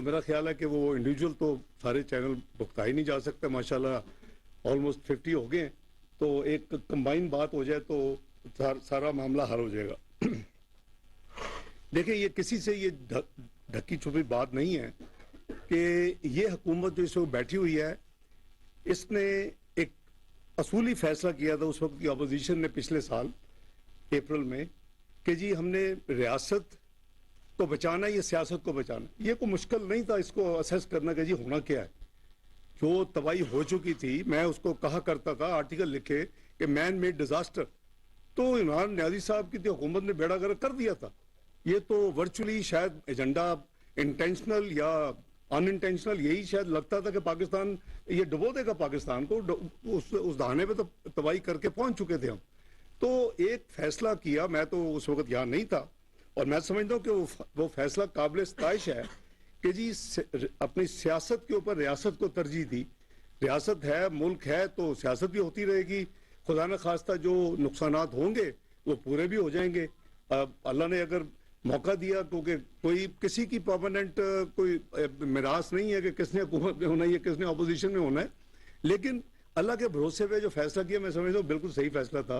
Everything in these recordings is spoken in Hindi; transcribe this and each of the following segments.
मेरा ख्याल है कि वो इंडिविजुअल तो सारे चैनल भुगता ही नहीं जा सकते, माशाल्लाह ऑलमोस्ट 50 हो गए, तो एक कंबाइन बात हो जाए तो सारा मामला हल हो जाएगा। देखिए, ये किसी से ये ढकी छुपी बात नहीं है कि ये हुकूमत जो इस वक्त बैठी हुई है, इसने एक असूली फैसला किया था उस वक्त की अपोजिशन ने पिछले साल अप्रैल में कि जी हमने रियासत को बचाना, ये सियासत को बचाना। ये कोई मुश्किल नहीं था इसको असेस करना कि जी होना क्या है। जो तबाही हो चुकी थी, मैं उसको कहा करता था, आर्टिकल लिखे कि मैन मेड डिजास्टर, तो इमरान न्याजी साहब की तो हुकूमत ने बेड़ा गर्क कर दिया था। ये तो वर्चुअली शायद एजेंडा इंटेंशनल या अनइंटेंशनल यही शायद लगता था कि पाकिस्तान ये डुबो देगा पाकिस्तान को, उस दहाने पे तो तबाही करके पहुंच चुके थे हम। तो एक फैसला किया, मैं तो उस वक्त यहाँ नहीं था, और मैं समझता हूँ कि वो फैसला काबिल इस्ताइश है कि जी अपनी सियासत के ऊपर रियासत को तरजीह दी। रियासत है, मुल्क है, तो सियासत भी होती रहेगी। खुदा न खास्ता जो नुकसानात होंगे वो पूरे भी हो जाएंगे। अल्लाह ने अगर मौका दिया, क्योंकि कोई किसी की परमानेंट कोई मिरास नहीं है कि किसने हुकूमत में होना है या किसने अपोजिशन में होना है, लेकिन अल्लाह के भरोसे पे जो फैसला किया, मैं समझता हूँ बिल्कुल सही फैसला था।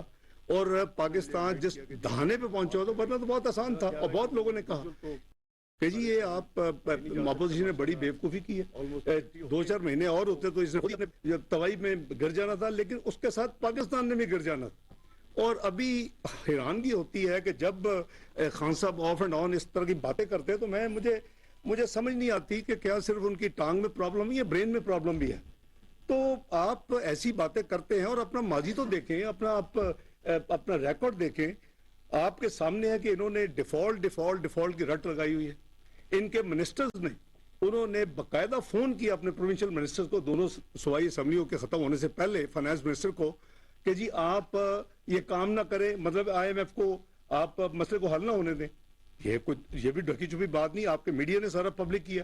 और पाकिस्तान जिस दहाने पे पहुंचा तो वरना तो बहुत आसान था, और बहुत लोगों ने कहा कि जी ये आप अपोजिशन ने बड़ी बेवकूफ़ी की है, 2-4 महीने और होते तो इसने तबाही में गिर जाना था, लेकिन उसके साथ पाकिस्तान ने भी गिर जाना था। और अभी हैरानगी होती है कि जब खान साहब ऑफ एंड ऑन इस तरह की बातें करते हैं, तो मुझे समझ नहीं आती कि क्या सिर्फ उनकी टांग में प्रॉब्लम है या ब्रेन में प्रॉब्लम भी है। तो आप ऐसी बातें करते हैं और अपना माजी तो देखें, अपना रिकॉर्ड देखें। आपके सामने है कि इन्होंने डिफॉल्ट की रट लगाई हुई है। इनके मिनिस्टर्स ने, उन्होंने बाकायदा फोन किया अपने प्रोविंशियल मिनिस्टर्स को, दोनों सूबाई असम्बलियों के खत्म होने से पहले, फाइनेंस मिनिस्टर को, कि जी आप ये काम ना करें, मतलब IMF को आप मसले को हल ना होने दें। ये भी ढकी छुपी बात नहीं, आपके मीडिया ने सारा पब्लिक किया।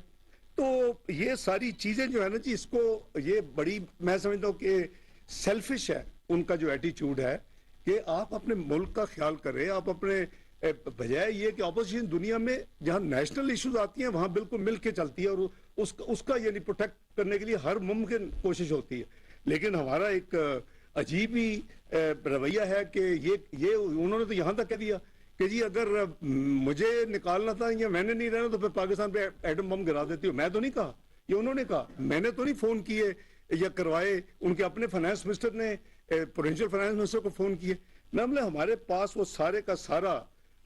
तो ये सारी चीजें जो है ना जी, इसको ये बड़ी, मैं समझता हूँ कि सेल्फिश है उनका जो एटीट्यूड है कि आप अपने मुल्क का ख्याल करें। आप अपने बजाय ये कि अपोजिशन दुनिया में जहां नेशनल इश्यूज आती हैं वहां बिल्कुल मिल के चलती है और उसका यानी प्रोटेक्ट करने के लिए हर मुमकिन कोशिश होती है। लेकिन हमारा एक अजीब ही रवैया है कि ये उन्होंने तो यहां तक कह दिया कि जी अगर मुझे निकालना था या मैंने नहीं रहना तो फिर पाकिस्तान पे एटम बम गिरा देती हूँ। मैं तो नहीं कहा, ये उन्होंने कहा। मैंने तो नहीं फोन किए या करवाए, उनके अपने फाइनेंस मिनिस्टर ने प्रोविंशियल फाइनेंस मिनिस्टर को फोन किए। मतलब हमारे पास वो सारे का सारा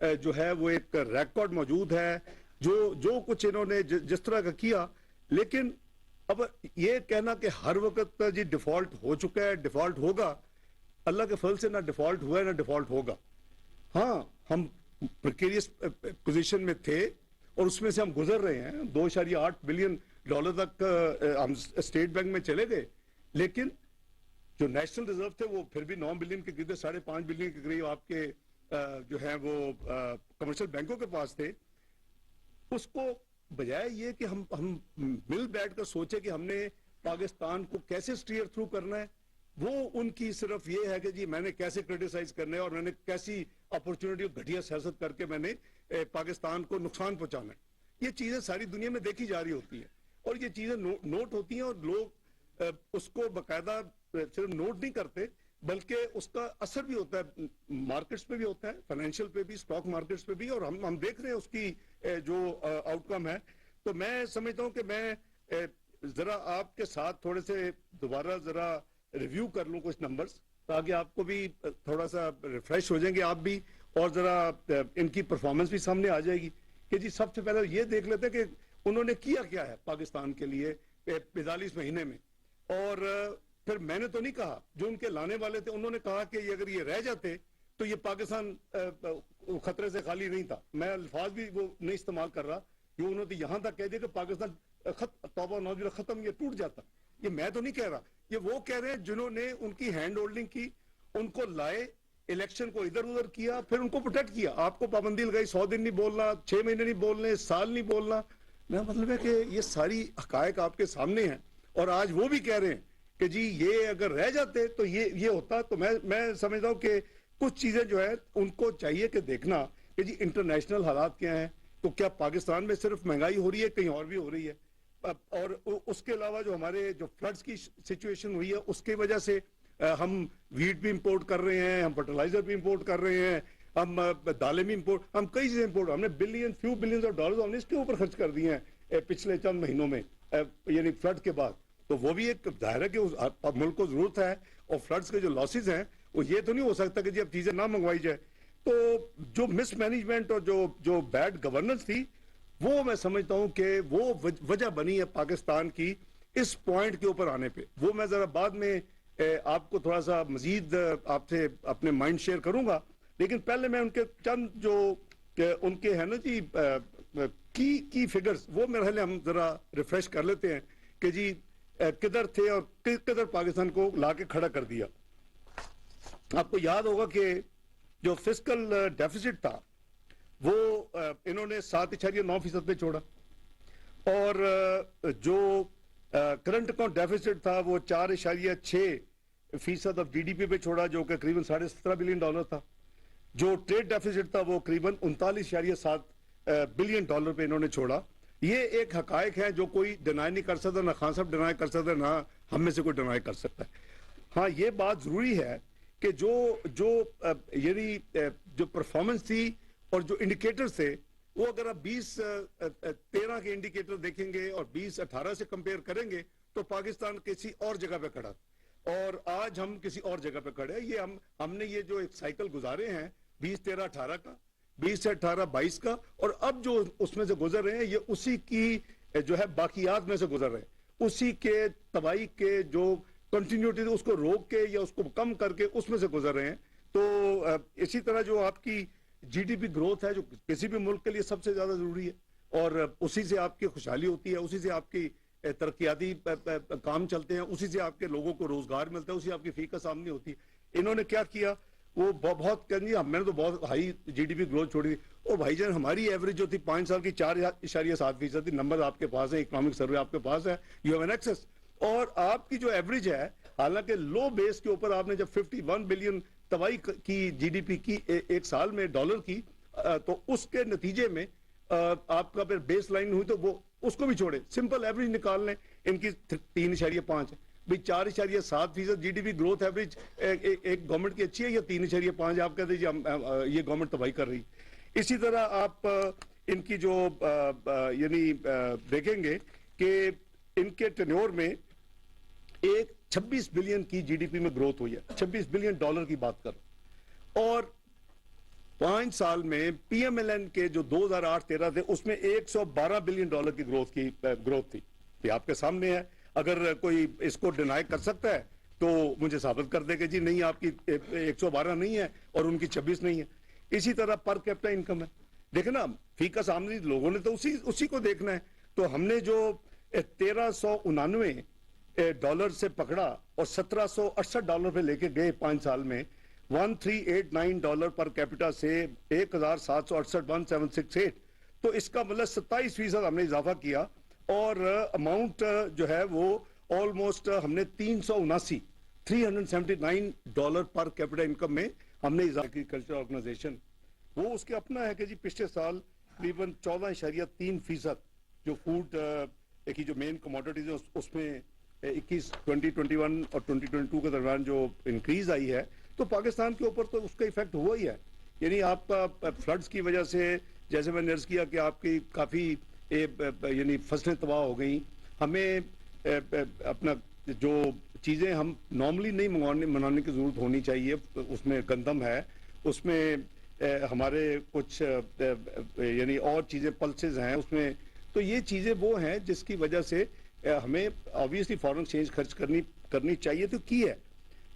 जो है वो एक रिकॉर्ड मौजूद है, जो कुछ इन्होंने जिस तरह का किया। लेकिन अब ये कहना कि हर वक्त जी डिफॉल्ट हो चुका है, डिफॉल्ट होगा, अल्लाह के फल से ना डिफॉल्ट हुआ है ना डिफॉल्ट होगा। हाँ, हम प्रिकेरियस पोजीशन में थे और उसमें से हम गुजर रहे हैं। $2.8 बिलियन तक हम स्टेट बैंक में चले गए, लेकिन जो नेशनल रिजर्व थे वो फिर भी 9 बिलियन के करीब, 5.5 बिलियन के करीब आपके जो है वो कमर्शियल बैंकों के पास थे। उसको बजाय ये कि हम मिल बैठ कर सोचे कि हमने पाकिस्तान को कैसे स्टीयर थ्रू करना है, वो उनकी सिर्फ ये है कि जी मैंने कैसे क्रिटिसाइज करना है और मैंने कैसी अपॉर्चुनिटी घटिया सियासत करके मैंने पाकिस्तान को नुकसान पहुंचाना है। ये चीजें सारी दुनिया में देखी जा रही होती है और ये चीजें नोट होती हैं, और लोग उसको बाकायदा सिर्फ नोट नहीं करते बल्कि उसका असर भी होता है, मार्केट्स पे भी होता है, फाइनेंशियल पे भी, स्टॉक मार्केट्स पे भी, और हम देख रहे हैं उसकी जो आउटकम है। तो मैं समझता हूं कि मैं जरा आपके साथ थोड़े से दोबारा जरा रिव्यू कर लूं कुछ नंबर्स, ताकि आपको भी थोड़ा सा रिफ्रेश हो जाएंगे आप भी, और जरा इनकी परफॉर्मेंस भी सामने आ जाएगी कि जी सबसे पहले ये देख लेते हैं कि उन्होंने किया क्या है पाकिस्तान के लिए 45 महीने में। और फिर मैंने तो नहीं कहा, जो उनके लाने वाले थे उन्होंने कहा कि अगर ये रह जाते तो ये पाकिस्तान खतरे से खाली नहीं था। मैं अल्फाज भी वो नहीं इस्तेमाल कर रहा, ये उन्होंने यहां तक कह दिया कि पाकिस्तान तौबा नौजूद खत्म, ये टूट जाता। ये मैं तो नहीं कह रहा, ये वो कह रहे हैं जिन्होंने उनकी हैंड होल्डिंग की, उनको लाए, इलेक्शन को इधर उधर किया, फिर उनको प्रोटेक्ट किया। आपको पाबंदी लगाई, 100 दिन नहीं बोलना, 6 महीने नहीं बोलने, साल नहीं बोलना। मेरा मतलब है कि ये सारी हकायक आपके सामने हैं, और आज वो भी कह रहे हैं कि जी ये अगर रह जाते तो ये होता। तो मैं समझता हूं कि कुछ चीजें जो है उनको चाहिए कि देखना कि जी इंटरनेशनल हालात क्या हैं। तो क्या पाकिस्तान में सिर्फ महंगाई हो रही है, कहीं और भी हो रही है? और उसके अलावा जो हमारे जो फ्लड्स की सिचुएशन हुई है उसकी वजह से हम वीट भी इंपोर्ट कर रहे हैं, हम फर्टिलाइजर भी इंपोर्ट कर रहे हैं, हम दालें भी इंपोर्ट, हम कई चीजें इंपोर्ट, हमने फ्यू बिलियंस ऑफ डॉलर्स हमने इसके ऊपर खर्च कर दिए हैं पिछले चंद महीनों में, यानी फ्लड के बाद। तो वो भी एक जाहिर है कि मुल्क को जरूरत है, और फ्लड्स के जो लॉसेस हैं वो ये तो नहीं हो सकता कि जी अब चीजें ना मंगवाई जाए। तो जो मिसमैनेजमेंट और जो बैड गवर्नेंस थी, वो मैं समझता हूं कि वो वजह बनी है पाकिस्तान की इस पॉइंट के ऊपर आने पे। वो मैं जरा बाद में आपको थोड़ा सा मजीद आपसे अपने माइंड शेयर करूंगा, लेकिन पहले मैं उनके चंद जो उनके है ना जी की फिगर्स, वो मेरे ख्याल हम जरा रिफ्रेश कर लेते हैं कि जी किधर थे और किधर पाकिस्तान को लाके खड़ा कर दिया। आपको याद होगा कि जो फिस्कल डेफिसिट था वो इन्होंने 7.9% पे छोड़ा, और जो करंट अकाउंट डेफिसिट था वो 4.6% ऑफ जीडीपी पे छोड़ा, जो कि करीबन $17.5 बिलियन था। जो ट्रेड डेफिसिट था वो करीबन 39.7 बिलियन डॉलर पे इन्होंने छोड़ा। ये एक हकायक है जो कोई डिनाई नहीं कर सकता, ना खान साहब डिनाई कर सकता, ना हम में से कोई डिनाई कर सकता है। हाँ, ये बात जरूरी है कि जो परफॉर्मेंस थी और जो इंडिकेटर्स थे, वो अगर आप 2013 के इंडिकेटर देखेंगे और 2018 से कंपेयर करेंगे तो पाकिस्तान किसी और जगह पे खड़ा, और आज हम किसी और जगह पे खड़े हैं। ये हमने ये जो एक साइकिल गुजारे हैं 2013-18 का, 20 से 18-22 का, और अब जो उसमें से गुजर रहे हैं ये उसी की जो है बाकियात में से गुजर रहे हैं, उसी के तबाही के जो कंटिन्यूटी उसको रोक के या उसको कम करके उसमें से गुजर रहे हैं। तो इसी तरह जो आपकी जीडीपी ग्रोथ है जो किसी भी मुल्क के लिए सबसे ज्यादा जरूरी है, और उसी से आपकी खुशहाली होती है, उसी से आपकी तरक्याती काम चलते हैं, उसी से आपके लोगों को रोजगार मिलता है, उसी आपकी फीकस आमदनी होती है। इन्होंने क्या किया, वो बहुत मैंने तो बहुत हाई जीडीपी ग्रोथ छोड़ी थी। ओ भाईजान, हमारी एवरेज जो थी 5 साल की 4.7% थी। नंबर आपके पास है, इकोनॉमिक सर्वे आपके पास है, यू हैव एन एक्सेस। और आपकी जो एवरेज है, हालांकि लो बेस के ऊपर आपने जब 51 बिलियन तबाही की जीडीपी की एक साल में डॉलर की, तो उसके नतीजे में आपका फिर बेस लाइन हुई, तो वो उसको भी छोड़े, सिंपल एवरेज निकाल लें, इनकी 3.5 भाई 4.7% जीडीपी ग्रोथ एवरेज एक गवर्नमेंट की अच्छी है, या 3.5 आप कह दीजिए ये गवर्नमेंट तबाही कर रही। इसी तरह आप इनकी जो यानी देखेंगे कि इनके टेन्योर में एक 26 बिलियन की जीडीपी में ग्रोथ हुई है, 26 बिलियन डॉलर की बात कर, और 5 साल में पीएमएलएन के जो 2008-13 थे उसमें 112 बिलियन डॉलर की ग्रोथ थी। ये आपके सामने है, अगर कोई इसको डिनाई कर सकता है तो मुझे साबित कर दे कि जी नहीं, आपकी 112 नहीं है और उनकी 26 नहीं है। इसी तरह पर कैपिटा इनकम है, देखे ना, फीकस आमदनी लोगों ने तो उसी को देखना है। तो हमने जो 1399 डॉलर से पकड़ा और 1768 डॉलर पे लेके गए 5 साल में, 1389 डॉलर पर कैपिटा से 1768 तो इसका मतलब 27% हमने इजाफा किया, और अमाउंट जो है वो ऑलमोस्ट हमने 379 डॉलर पर कैपिटा इनकम में हमने एग्रीकल्चर ऑर्गेनाइजेशन, वो उसके अपना है कि जी पिछले साल करीबन 14.3% जो फूड की जो मेन कमोडिटीज है उसमें 2021 और 2022 के दरमियान जो इंक्रीज आई है, तो पाकिस्तान के ऊपर तो उसका इफेक्ट हुआ ही है। यानी आपका फ्लड्स की वजह से, जैसे मैंने अर्ज किया कि आपकी काफ़ी यानी फसलें तबाह हो गई। हमें अपना जो चीज़ें हम नॉर्मली नहीं मनाने की ज़रूरत होनी चाहिए, उसमें गंदम है, उसमें हमारे कुछ यानी और चीज़ें पल्सेस हैं उसमें, तो ये चीज़ें वो हैं जिसकी वजह से हमें ऑब्वियसली फॉरेन एक्सचेंज खर्च करनी चाहिए, तो की है।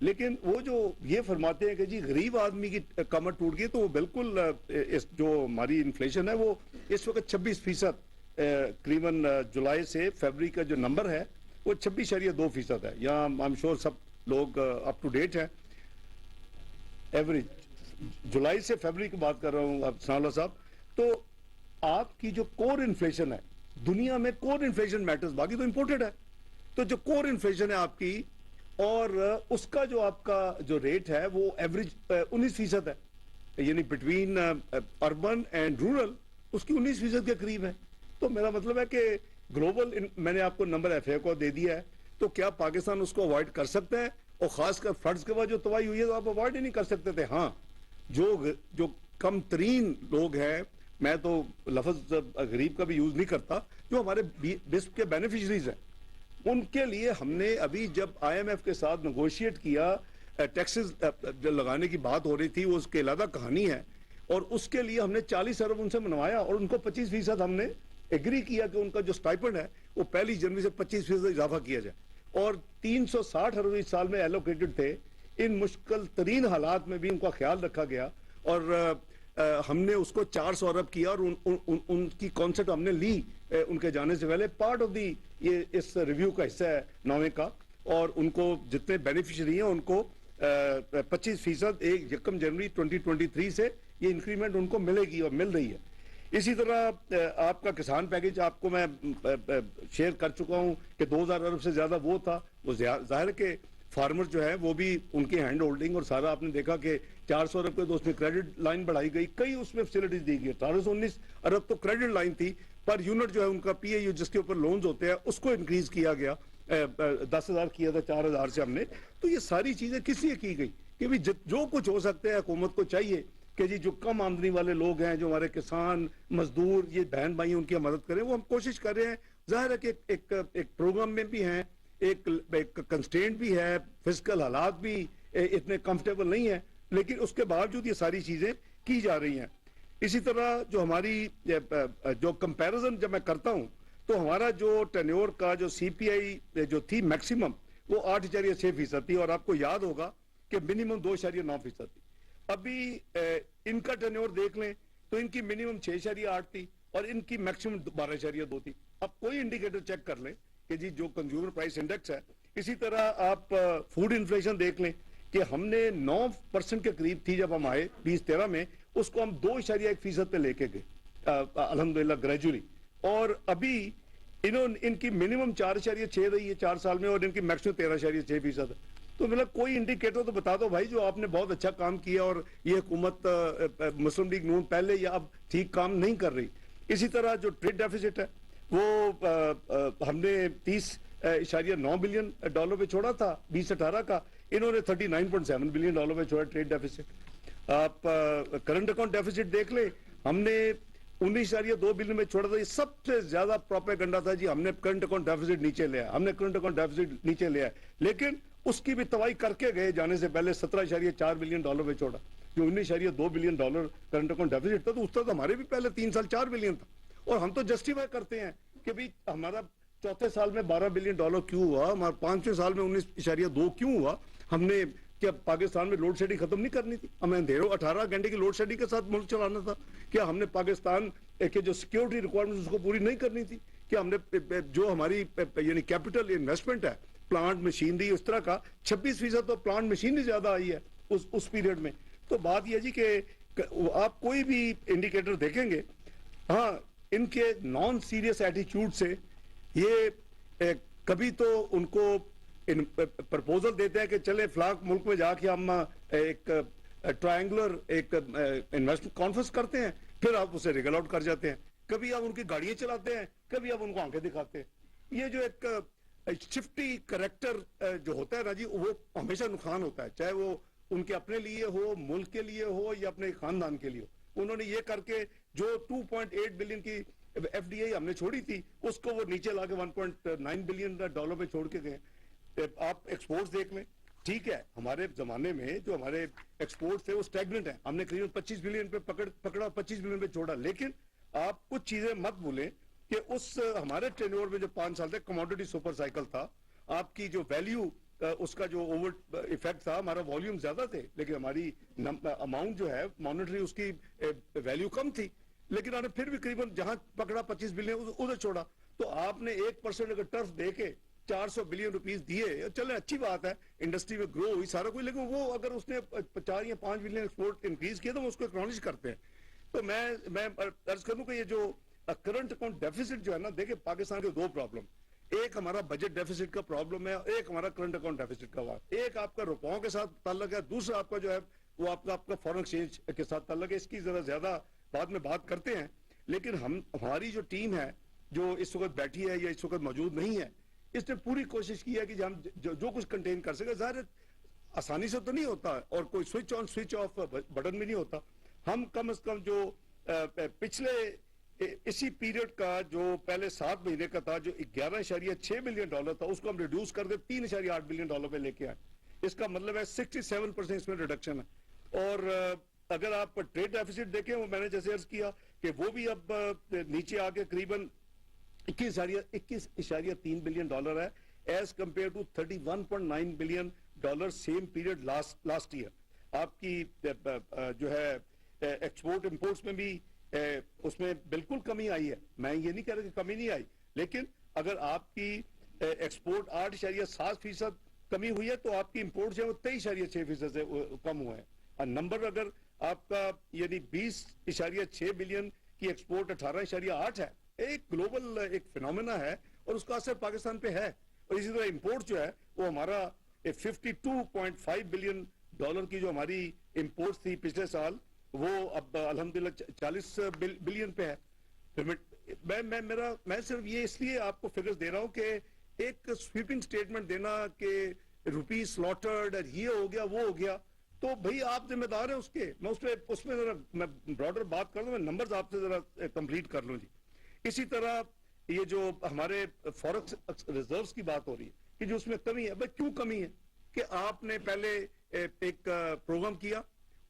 लेकिन वो जो ये फरमाते हैं कि जी गरीब आदमी की कमर टूट गई, तो वो बिल्कुल इस जो हमारी इन्फ्लेशन है वो इस वक्त 26% करीबन जुलाई से फरवरी का जो नंबर है वो 26.2% है। यहाँ आई एम श्योर सब लोग अप टू डेट हैं। एवरेज जुलाई से फरवरी की बात कर रहा हूँ अब सनाउल्लाह साहब। तो आपकी जो कोर इन्फ्लेशन है, दुनिया में कोर इन्फ्लेशन मैटर्स, बाकी तो इंपोर्टेड है, तो जो कोर इन्फ्लेशन है आपकी, और उसका जो आपका जो रेट है वो एवरेज 19% है, यानी बिटवीन अर्बन एंड रूरल उसकी 19% के करीब है। तो मेरा मतलब है कि ग्लोबल मैंने आपको नंबर एफए को दे दिया है, तो क्या पाकिस्तान उसको अवॉइड कर सकता है? और खासकर फ्लड्स के बाद जो तबाही हुई है तो आप अवॉइड ही नहीं कर सकते थे। हाँ, जो जो कम तरीन लोग हैं, मैं तो लफ्ज गरीब का भी यूज नहीं करता, जो हमारे बिस्प के बेनिफिशरीज हैं, उनके लिए हमने अभी जब आईएमएफ के साथ नेगोशिएट किया, टैक्सेस जो लगाने की बात हो रही थी, वो उसकी अलग कहानी है, और उसके लिए हमने 40 अरब उनसे मनवाया और उनको 25% हमने एग्री किया कि उनका जो स्टाइपेंड है वो 1 जनवरी से 25% इजाफा किया जाए, और 360 अरब इस साल में एलोकेटेड थे। इन मुश्किल तरीन हालात में भी उनका ख्याल रखा गया, और हमने उसको 400 अरब किया, और उनकी कॉन्सेप्ट हमने ली उनके जाने से पहले, पार्ट ऑफ दी ये इस रिव्यू का हिस्सा है नामे का, और उनको जितने बेनिफिशियरी हैं उनको 25% 1 जनवरी 2023 से ये इंक्रीमेंट उनको मिलेगी और मिल रही है। इसी तरह आपका किसान पैकेज आपको मैं शेयर कर चुका हूं कि 2000 अरब से ज्यादा वो था, वो जाहिर के फार्मर जो है वो भी उनकी हैंड होल्डिंग और सारा आपने देखा कि 400 अरब के तो उसमें क्रेडिट लाइन बढ़ाई गई, कई उसमें फैसिलिटीज दी गई। 1819 अरब तो क्रेडिट लाइन थी, पर यूनिट जो है उनका पीएयू जिसके ऊपर लोन्स होते हैं उसको इंक्रीज किया गया, 10,000 किया था 4,000 से हमने। तो ये सारी चीजें किस लिए की गई कि भी जो कुछ हो सकते हैं हुकूमत को चाहिए कि जी जो कम आमदनी वाले लोग हैं, जो हमारे किसान मजदूर ये बहन भाई उनकी मदद करें, वो हम कोशिश कर रहे हैं। जाहिर है कि एक प्रोग्राम में भी हैं, एक कंस्ट्रेंट भी है, फिजिकल हालात भी इतने कंफर्टेबल नहीं है, लेकिन उसके बावजूद ये सारी चीजें की जा रही हैं। इसी तरह जो हमारी जो कंपैरिजन जब मैं करता हूं तो हमारा जो टेन्योर का जो सीपीआई जो थी मैक्सिमम वो 8.6% थी, और आपको याद होगा कि मिनिमम 2.9% थी। अभी इनका टेन्योर देख लें तो इनकी मिनिमम 6.8 थी और इनकी मैक्सिमम 12.2 थी। अब कोई इंडिकेटर चेक कर लें कि जी जो कंज्यूमर प्राइस इंडेक्स है, इसी तरह आप फूड इन्फ्लेशन देख लें कि हमने 9% के करीब थी जब हम आए 2013 में, उसको हम 2.1% पे लेके गए अल्हम्दुलिल्लाह ग्रेजुअली, और अभी इनकी मिनिमम 4.6 रही है 4 साल में और इनकी मैक्सिमम 13.6% है। तो मतलब कोई इंडिकेटर तो बता दो भाई जो आपने बहुत अच्छा काम किया और ये हुकूमत मुस्लिम लीग नून पहले या अब ठीक काम नहीं कर रही। इसी तरह जो ट्रेड डेफिसिट है वो हमने 30.9 बिलियन डॉलर पे छोड़ा था 2018 का, इन्होंने 39.7 बिलियन डॉलर पे छोड़ा ट्रेड डेफिसिट। आप करंट अकाउंट डेफिसिट देख ले, हमने 19.2 बिलियन में छोड़ा था। ये सबसे ज्यादा प्रोपेगेंडा था जी हमने करंट अकाउंट डेफिसिट नीचे लिया, हमने करंट अकाउंट डेफिसिट नीचे लिया, लेकिन उसकी भी तबाही करके गए जाने से पहले 17.4 बिलियन डॉलर में छोड़ा। जो 19.2 billion dollar current account deficit था तो उसका तो हमारे भी पहले 3 साल 4 बिलियन था, और हम तो जस्टिफाई करते हैं कि भाई हमारा चौथे साल में 12 बिलियन डॉलर क्यों हुआ, हमारे 5वें साल में 19.2 क्यों हुआ। हमने क्या पाकिस्तान में लोड शेडिंग खत्म नहीं करनी थी? हमें अंधेरों 18 घंटे की लोड शेडिंग के साथ मुल्क चलाना था? क्या हमने पाकिस्तान के जो सिक्योरिटी रिक्वायरमेंट्स उसको पूरी नहीं करनी थी? क्या हमने जो हमारी यानी कैपिटल इन्वेस्टमेंट है, प्लांट मशीनरी, उस तरह का 26% तो प्लांट मशीनरी ज्यादा आई है उस पीरियड में। तो बात यह जी कि आप कोई भी इंडिकेटर देखेंगे, हाँ इनके नॉन सीरियस एटीट्यूड से ये कभी तो उनको प्रपोजल देते हैं कि चले फ्लाक मुल्क में जाके हम एक ट्रायंगुलर एक इन्वेस्टमेंट कॉन्फ्रेंस करते हैं, फिर आप उसे रिगल आउट कर जाते हैं। कभी आप उनकी गाड़ियां चलाते हैं, कभी आप उनको आंखें दिखाते हैं। ये जो एक शिफ्टी करेक्टर जो होता है ना जी, वो हमेशा नुकसान होता है, चाहे वो उनके अपने लिए हो, मुल्क के लिए हो या अपने खानदान के लिए हो। उन्होंने ये करके जो 2.8 बिलियन की एफडीआई हमने छोड़ी थी उसको वो नीचे लाके 1.9 बिलियन डॉलर पे छोड़ के गए। आप एक्सपोर्ट्स देख लें, ठीक है हमारे जमाने में जो हमारे एक्सपोर्ट्स थे वो स्टैग्नेंट है, हमने करीबन 25 बिलियन पे पकड़ा 25 बिलियन पे छोड़ा। लेकिन आप कुछ चीजें मत भूलें कि उस हमारे टेन्योर में जो 5 साल थे कमोडिटी सुपर साइकिल था, आपकी जो वैल्यू उसका जो ओवर इफेक्ट था, हमारा वॉल्यूम ज्यादा थे लेकिन हमारी अमाउंट जो है मॉनेटरी उसकी वैल्यू कम थी, लेकिन आपने फिर भी करीबन जहां पकड़ा 25 बिलियन उधर छोड़ा। तो आपने 1% अगर टर्फ देके 400 बिलियन रुपीस दिए, चले अच्छी बात है, इंडस्ट्री में ग्रो हुई सारा कुछ, लेकिन वो अगर उसने 4 या 5 बिलियन एक्सपोर्ट इंक्रीज किया तो वो उसको एक्नॉलेज करते हैं। तो मैं अर्ज करूं कि ये जो करंट अकाउंट डेफिसिट जो है ना, देखिए पाकिस्तान के 2 प्रॉब्लम, एक हमारा बजट डेफिसिट का प्रॉब्लम है, एक हमारा करंट अकाउंट डेफिसिट का बात। एक आपका रुपयों के साथ ताल्लुक है, दूसरा आपका जो है वो आपका फॉरेन एक्सचेंज के साथ ताल्लुक है। इसकी जरा ज्यादा बाद में बात करते हैं, लेकिन हमारी जो टीम है जो इस वक्त बैठी है या इस वक्त मौजूद नहीं है, इसने पूरी कोशिश की है कि हम जो कुछ कंटेन कर सके। ज़ाहिर आसानी से तो नहीं होता और कोई switch on switch off button भी नहीं होता। हम कम से कम जो पिछले इसी पीरियड का जो पहले 7 महीने का था, जो 11.6 बिलियन डॉलर था, उसको हम रिड्यूस कर दे 3.8 बिलियन डॉलर पे लेके आए। इसका मतलब है 67% इसमें रिडक्शन है। और अगर आप ट्रेड डेफिसिट देखें, वो मैंने जैसे अर्ज किया कि वो भी अब नीचे आके करीबन 21.3 बिलियन डॉलर है, as compare to 31.9 billion dollar same period last year. आपकी जो है एक्सपोर्ट इंपोर्ट्स में भी उसमें बिल्कुल कमी आई है। मैं ये नहीं कह रहा कि कमी नहीं आई, लेकिन अगर आपकी एक्सपोर्ट 8.7% कमी हुई है, तो आपकी इंपोर्ट जो है वो 23.6% से कम हुआ है। और नंबर अगर आपका यानी 20.6 बिलियन की एक्सपोर्ट 18.8 है, एक ग्लोबल एक फिनोमेना है और उसका असर पाकिस्तान पे है। और इसी तरह इंपोर्ट जो है वो हमारा 52.5 बिलियन डॉलर की जो हमारी इंपोर्ट थी पिछले साल, वो अब अल्हम्दुलिल्लाह 40 बिलियन पे है। मैं सिर्फ ये इसलिए आपको फिगर्स दे रहा हूं कि एक स्वीपिंग स्टेटमेंट देना कि रुपी स्लॉटर्ड और ये हो गया वो हो गया, तो भाई आप जिम्मेदार हैं उसके। मैं उसमें जरा मैं ब्रॉडर बात कर दूं, मैं नंबर्स आपसे जरा कंप्लीट कर लूं जी। इसी तरह ये जो हमारे फॉरेक्स रिजर्व्स की बात हो रही है कि जो उसमें कमी है, भाई क्यों कमी है कि आपने पहले एक प्रोग्राम किया,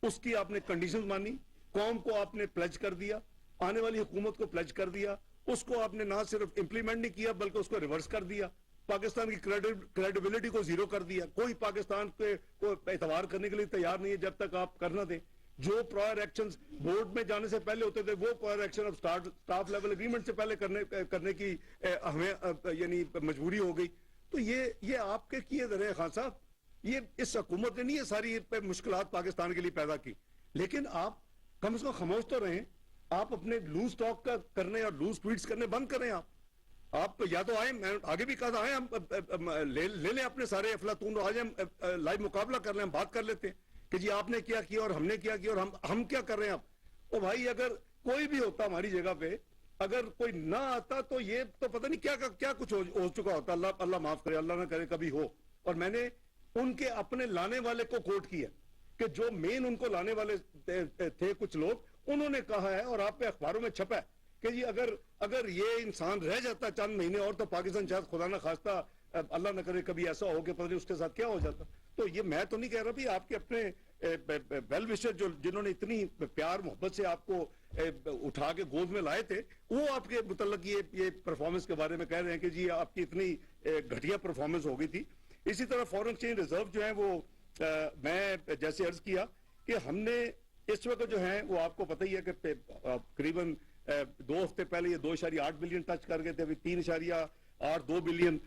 उसकी आपने कंडीशंस मानी, कौम को आपने प्लेज कर दिया, आने वाली हुकूमत को प्लेज कर दिया, उसको आपने ना सिर्फ इंप्लीमेंट नहीं किया बल्कि उसको रिवर्स कर दिया, पाकिस्तान की क्रेडिबिलिटी को जीरो कर दिया। कोई पाकिस्तान को एतबार करने के लिए तैयार नहीं है जब तक आप करना दें। जो प्रायर एक्शंस बोर्ड में जाने से पहले होते थे, वो प्रायर एक्शन अब स्टाफ लेवल एग्रीमेंट से पहले करने की हमें यानी मजबूरी हो गई। तो ये आपके किए रहे खान साहब, ये इस हुकूमत ने नहीं ये सारी मुश्किलात पाकिस्तान के लिए पैदा की, लेकिन आप कम से कम खामोश तो रहें। आप अपने लूज टॉक का करने और लूज ट्वीट्स करने बंद करें। आप या तो आए, मैं आगे भी कहा था, आए हम ले लें अपने सारे अफलातून, आज हम लाइव मुकाबला कर लें, हम बात कर लेते हैं कि जी आपने क्या किया और हमने क्या किया और हम क्या कर रहे हैं। अब ओ भाई, अगर कोई भी होता हमारी जगह पे, अगर कोई ना आता तो ये तो पता नहीं क्या कुछ हो चुका होता। अल्लाह माफ करे, अल्लाह ना करे कभी हो। और मैंने उनके अपने लाने वाले को कोट किया कि जो मेन उनको लाने वाले थे कुछ लोग, उन्होंने कहा है और आप पे अखबारों में छपा है कि जी अगर ये इंसान रह जाता चंद महीने और, तो पाकिस्तान शायद खुदा ना खास्ता, अल्लाह ना करे कभी ऐसा हो कि पता नहीं उसके साथ क्या हो जाता। तो ये मैं तो नहीं कह रहा भी, आपके अपने वेल विशर जिन्होंने इतनी प्यार मोहब्बत से आपको उठा के गोद में लाए थे, वो आपके मुतल्लक ये परफॉर्मेंस के बारे में कह रहे हैं कि जी आपकी इतनी घटिया परफॉर्मेंस हो गई थी। इसी तरह फॉरेन एक्सचेंज रिजर्व जो है वो मैं जैसे अर्ज किया कि हमने इस वक्त जो है वो आपको पता ही है कि करीबन 2 हफ्ते पहले ये 2.8 बिलियन टच कर गए थे, अभी 3.82 बिलियन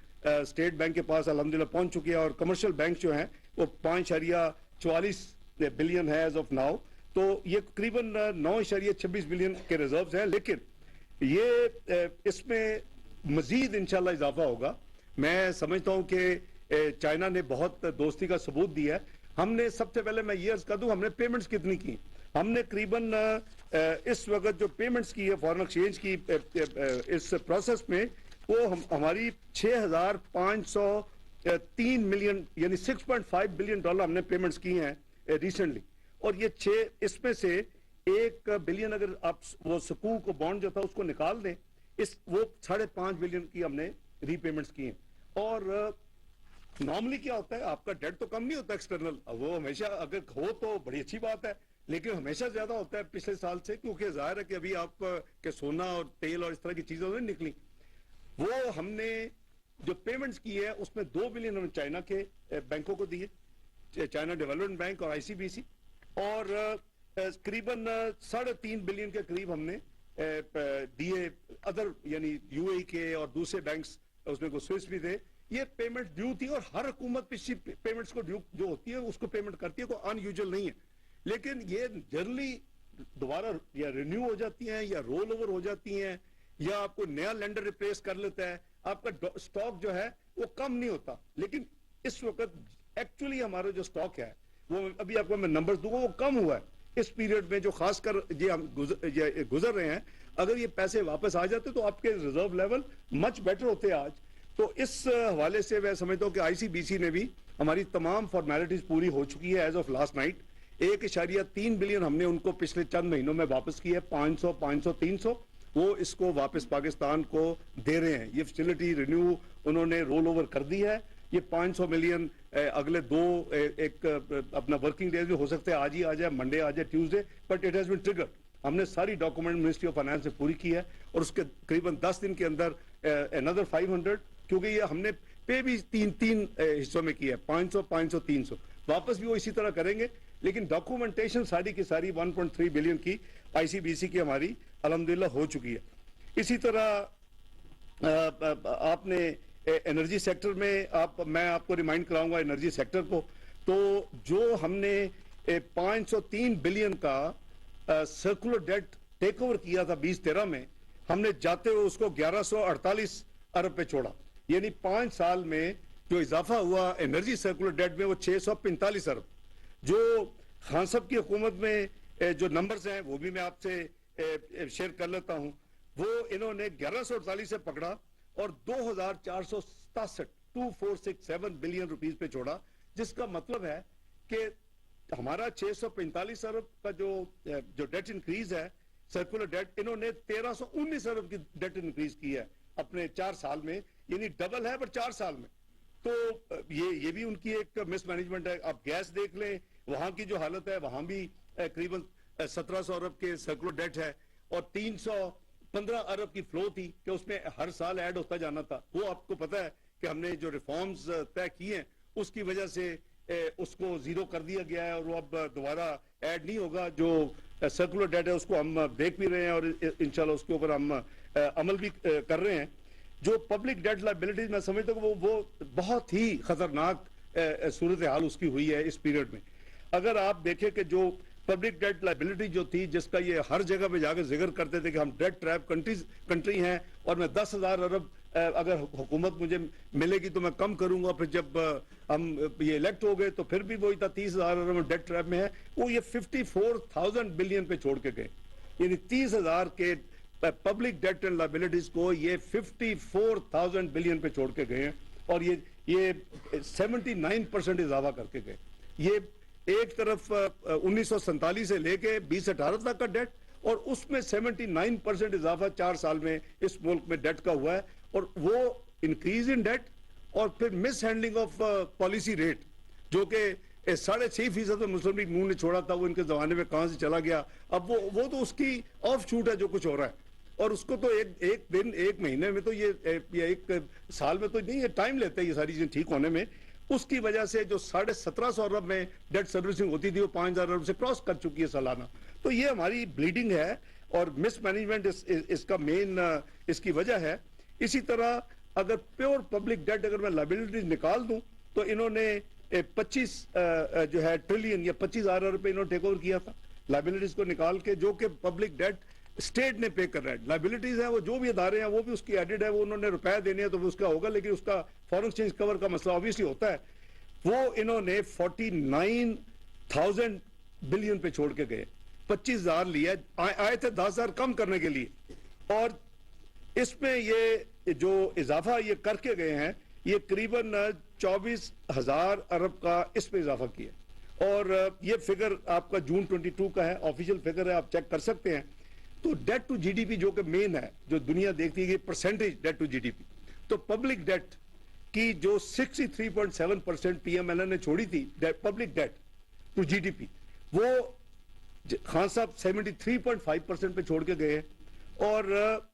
स्टेट बैंक के पास अल्हम्दुलिल्लाह पहुंच चुके हैं। और कमर्शियल बैंक जो है वो 5.44 बिलियन है एज ऑफ नाउ। तो ये करीबन 9.26 बिलियन के रिजर्व्स हैं, लेकिन ये इसमें मजीद इंशाल्लाह इजाफा होगा। मैं समझता हूं कि चाइना ने बहुत दोस्ती का सबूत दिया है। हमने सबसे पहले मैं ये अर्ज कर दूं, हमने पेमेंट्स कितनी की। हमने करीबन इस वक्त जो पेमेंट्स की है फॉरेन एक्सचेंज की इस प्रोसेस में, वो हमारी 6,503 मिलियन यानी 6.5 बिलियन डॉलर हमने पेमेंट्स की हैं रिसेंटली। और ये इसमें से 1 बिलियन अगर आप वो सकूक को बॉन्ड जो था उसको निकाल दें, वो 5.5 बिलियन की हमने रीपेमेंट्स की हैं। और नॉर्मली क्या होता है, आपका डेट तो कम नहीं होता एक्सटर्नल, वो हमेशा अगर हो तो बड़ी अच्छी बात है, लेकिन हमेशा ज्यादा होता है पिछले साल से, क्योंकि जाहिर है कि अभी आप के सोना और तेल और इस तरह की चीजें नहीं निकली। वो हमने जो पेमेंट्स की है उसमें 2 बिलियन हमने चाइना के बैंकों को दिए, चाइना डेवलपमेंट बैंक और आईसीबीसी, और करीबन 3.5 बिलियन के करीब हमने दिए अदर यानी यूएई के और दूसरे बैंक्स, उसमें को स्विस भी थे। ये पेमेंट ड्यू थी और हर हुकूमत पिछली पेमेंट्स को ड्यू जो होती है उसको पेमेंट करती है, कोई अनयूजुअल नहीं है। लेकिन ये जनरली दोबारा या रिन्यू हो जाती हैं या रोल ओवर हो जाती हैं या आपको नया लेंडर रिप्लेस कर लेता है, आपका स्टॉक जो है वो कम नहीं होता। लेकिन इस वक्त एक्चुअली हमारा जो स्टॉक है वो अभी आपको मैं नंबर्स दूंगा, वो कम हुआ है। इस पीरियड में जो खासकर ये हम गुजर रहे हैं, अगर ये पैसे वापस आ जाते तो आपके रिजर्व लेवल मच बेटर होते आज। तो इस हवाले से मैं समझता हूँ कि आईसीबीसी ने भी हमारी तमाम फॉर्मेलिटीज पूरी हो चुकी है as of last night. 1.3 billion हमने उनको पिछले चंद महीनों में वापस किया है, 500, 300 वो इसको वापस पाकिस्तान को दे रहे हैं। ये फैसिलिटी रिन्यू उन्होंने रोल ओवर कर दी है। ये 500 मिलियन अगले एक अपना वर्किंग डेज में हो सकते हैं, आज ही आ जाए, मंडे आ जाए, Tuesday, but it has been triggered. हमने सारी डॉक्यूमेंट मिनिस्ट्री ऑफ फाइनेंस से पूरी की है और उसके करीबन 10 दिन के अंदर अनदर 500, क्योंकि ये हमने पे भी तीन हिस्सों में किया है, 500, 500, 300, वापस भी वो इसी तरह करेंगे। लेकिन डॉक्यूमेंटेशन सारी की सारी 1.3 बिलियन की आईसीबीसी की हमारी अल्हम्दुलिल्लाह हो चुकी है। इसी तरह आपने एनर्जी सेक्टर में मैं आपको रिमाइंड कराऊंगा एनर्जी सेक्टर को, तो जो हमने 503 बिलियन का सर्कुलर डेट टेक ओवर किया था 2013 में, हमने जाते हुए उसको 1148 अरब पे छोड़ा। यानी 5 साल में जो इजाफा हुआ एनर्जी सर्कुलर डेट में वो 645 अरब। जो खान साहब की हुकूमत में जो नंबर्स हैं वो भी मैं आपसे शेयर कर लेता हूं। वो इन्होंने 1148 से पकड़ा और 2467 बिलियन रुपीस पे छोड़ा, जिसका मतलब है कि हमारा 645 अरब का जो डेट इंक्रीज है सर्कुलर डेट, इन्होंने 1319 अरब की डेट इंक्रीज की है अपने 4 साल में, यानी डबल है पर 4 साल में। तो ये भी उनकी एक मिसमैनेजमेंट है। आप गैस देख लें, वहां की जो हालत है, वहां भी करीबन 1700 अरब के सर्कुलर डेट है और 315 अरब की फ्लो थी कि उसमें हर साल ऐड होता जाना था। वो आपको पता है कि हमने जो रिफॉर्म्स तय किए हैं उसकी वजह से उसको जीरो कर दिया गया है और वो अब दोबारा ऐड नहीं होगा। जो सर्कुलर डेट है उसको हम देख भी रहे हैं और इंशाल्लाह उसके ऊपर हम अमल भी कर रहे हैं। जो पब्लिक डेट लायबिलिटीज मैं समझता हूँ वो बहुत ही खतरनाक सूरत हाल उसकी हुई है इस पीरियड में। अगर आप देखें कि जो पब्लिक डेट लायबिलिटी जो थी, जिसका ये हर जगह पे जाकर जिक्र करते थे कि हम डेट ट्रैप कंट्री हैं और मैं 10,000 अरब अगर हुकूमत मुझे मिलेगी तो मैं कम करूंगा, फिर जब हम ये इलेक्ट हो गए तो फिर भी वही था 30,000 अरब डेट ट्रैप में है। वो ये 54,000 बिलियन पे छोड़ के गए, यानी 30,000 के पब्लिक डेट एंड लायबिलिटीज को ये 54,000 बिलियन पे छोड़ के गए हैं और ये 79% इजाफा करके गए। ये एक तरफ 1947 से लेके 2018 तक का डेट और उसमें 79% इजाफा 4 साल में इस मुल्क में डेट का हुआ है। और वो इंक्रीज इन डेट और फिर miss handling of policy rate, जो कि 6.5% तो मुस्लिम लीग नून ने छोड़ा था, वो इनके जमाने में कहां से चला गया। अब वो तो उसकी ऑफ शूट है जो कुछ हो रहा है, और उसको तो एक दिन एक महीने में तो ये एक साल में तो नहीं, ये टाइम लेता है ये सारी चीजें ठीक होने में। उसकी वजह से जो 1750 अरब में डेट सर्विसिंग होती थी वो 5,000 अरब से क्रॉस कर चुकी है सालाना। तो ये हमारी ब्लीडिंग है और मिसमैनेजमेंट इसका मेन इसकी वजह है। इसी तरह अगर प्योर पब्लिक डेट अगर मैं लायबिलिटीज निकाल दूं तो इन्होंने 25 जो है ट्रिलियन या 25,000 अरब पे इन्होंने टेक ओवर किया था लायबिलिटीज को निकाल के, जो कि पब्लिक डेट स्टेट ने पे कर रहा है। लायबिलिटीज है वो जो भी अदारे हैं वो भी उसकी एडिड है, वो उन्होंने रुपए देने हैं तो वो उसका होगा, लेकिन उसका फॉरेन एक्सचेंज कवर का मसला ऑब्वियसली होता है। वो इन्होंने 49,000 बिलियन पे छोड़ के गए, 25,000 लिया, आए थे 10,000 कम करने के लिए, और इसमें ये जो इजाफा ये करके गए हैं ये करीबन 24,000 अरब का इस पे इजाफा किया। और ये फिगर आपका जून 22 का है, ऑफिशियल फिगर है, आप चेक कर सकते हैं। तो डेट टू जीडीपी जो कि मेन है, जो दुनिया देखती है परसेंटेज डेट टू जीडीपी, तो पब्लिक डेट की जो 63.7% पीएमएलएन ने छोड़ी थी पब्लिक डेट टू जीडीपी, वो खान साहब 73.5% पे छोड़ के गए, और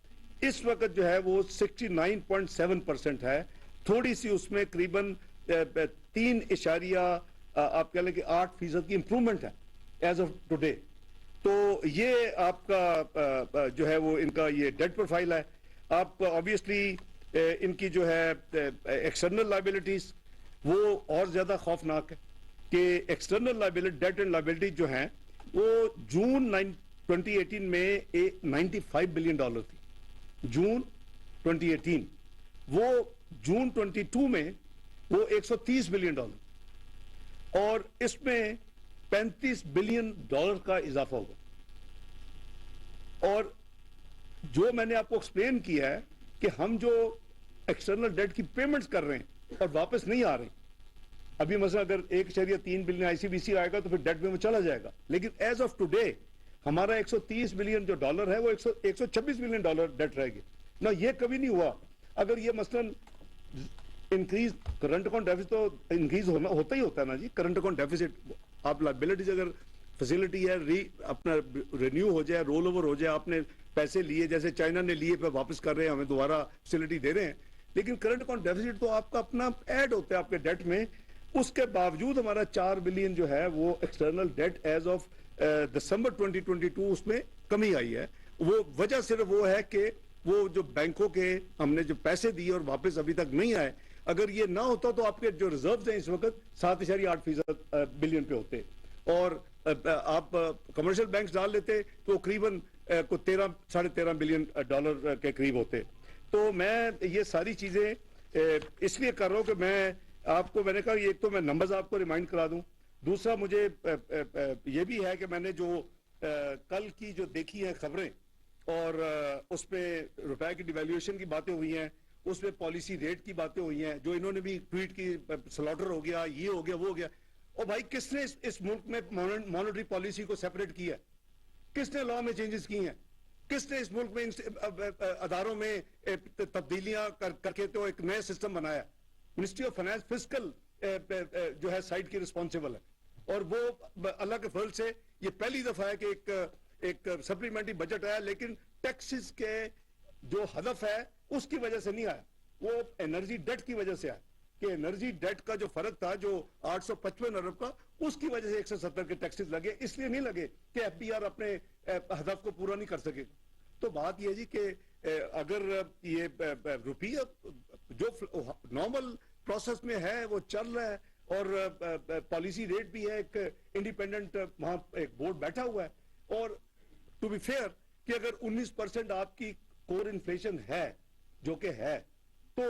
इस वक्त जो है वो 69.7% है। थोड़ी सी उसमें करीबन 3 आप कह लें कि 8% की इंप्रूवमेंट है एज ऑफ टुडे। तो ये आपका जो है वो इनका ये डेट प्रोफाइल है। आप ऑब्वियसली इनकी जो है एक्सटर्नल लायबिलिटीज वो और ज्यादा खौफनाक है कि external liability debt and liability जो है वो जून 2018 में $95 बिलियन थी, जून 2018। वो जून 22 में वो $130 बिलियन, और इसमें $35 बिलियन का इजाफा होगा। और जो मैंने आपको एक्सप्लेन किया है कि हम जो एक्सटर्नल डेट की पेमेंट्स कर रहे हैं और वापस नहीं आ रहे, अभी मसला अगर 1.3 बिलियन आईसीबीसी आएगा तो फिर डेट में वो चला जाएगा, लेकिन एज ऑफ टुडे हमारा 130 बिलियन जो डॉलर है वो 126 बिलियन डॉलर डेट रहेगी ना। ये कभी नहीं हुआ। अगर ये मसलन इंक्रीज करंट अकाउंट डेफिसिट तो इंक्रीज होता ही होता है ना जी। करंट अकाउंट डेफिसिट, आप लायबिलिटीज अगर फैसिलिटी है अपना रिन्यू हो जाए, रोल ओवर हो जाए, आपने पैसे लिए जैसे चाइना ने लिए, पे वापस कर रहे हैं, हमें दोबारा फैसिलिटी दे रहे हैं, लेकिन करंट अकाउंट डेफिसिट तो आपका अपना ऐड होता है आपके डेट में। उसके बावजूद हमारा 4 बिलियन जो है वो external debt as of December 2022 उसमें कमी आई है। वो वजह सिर्फ वो है कि वो जो बैंकों के हमने जो पैसे दिए और वापस अभी तक नहीं आए, अगर ये ना होता तो आपके जो रिजर्व्स हैं इस वक्त 7.8% बिलियन पे होते, और आप कमर्शियल बैंक्स डाल लेते तो करीबन को 13-13.5 बिलियन डॉलर के करीब होते। तो मैं ये सारी चीजें इसलिए कर रहा हूं कि मैंने कहा एक तो मैं नंबर्स आपको रिमाइंड करा दूं, दूसरा मुझे ये भी है कि मैंने जो कल की जो देखी है खबरें और उस पे रुपए की डिवैल्यूएशन की बातें हुई हैं, उसमें पॉलिसी रेट की बातें हुई हैं, जो इन्होंने भी ट्वीट की स्लॉटर हो गया, ये हो गया, वो हो गया। और भाई किसने इस मुल्क में मॉनेटरी पॉलिसी को सेपरेट किया? किसने लॉ में चेंजेस किए हैं? किसने इस मुल्क में अदारों में तब्दीलियां करके तो एक नया सिस्टम बनाया? मिनिस्ट्री ऑफ फाइनेंस फिस्कल जो है साइड की रिस्पॉन्सिबल है, और वो अल्लाह के फजल से ये पहली दफा है कि एक सप्लीमेंट्री बजट आया, लेकिन टैक्सेस के जो हदफ है उसकी वजह से नहीं आया, वो एनर्जी डेट की वजह से आया कि एनर्जी डेट का जो फर्क था जो 855 अरब का, उसकी वजह से 170 के टैक्सेस लगे। इसलिए नहीं लगे कि एफबीआर अपने हदफ को पूरा नहीं कर सके। तो बात यह जी कि अगर ये रुपया जो नॉर्मल प्रोसेस में है वो चल रहा है, और पॉलिसी रेट भी है, एक इंडिपेंडेंट वहां एक बोर्ड बैठा हुआ है, और टू बी फेयर कि अगर 19% आपकी कोर इन्फ्लेशन है जो कि है, तो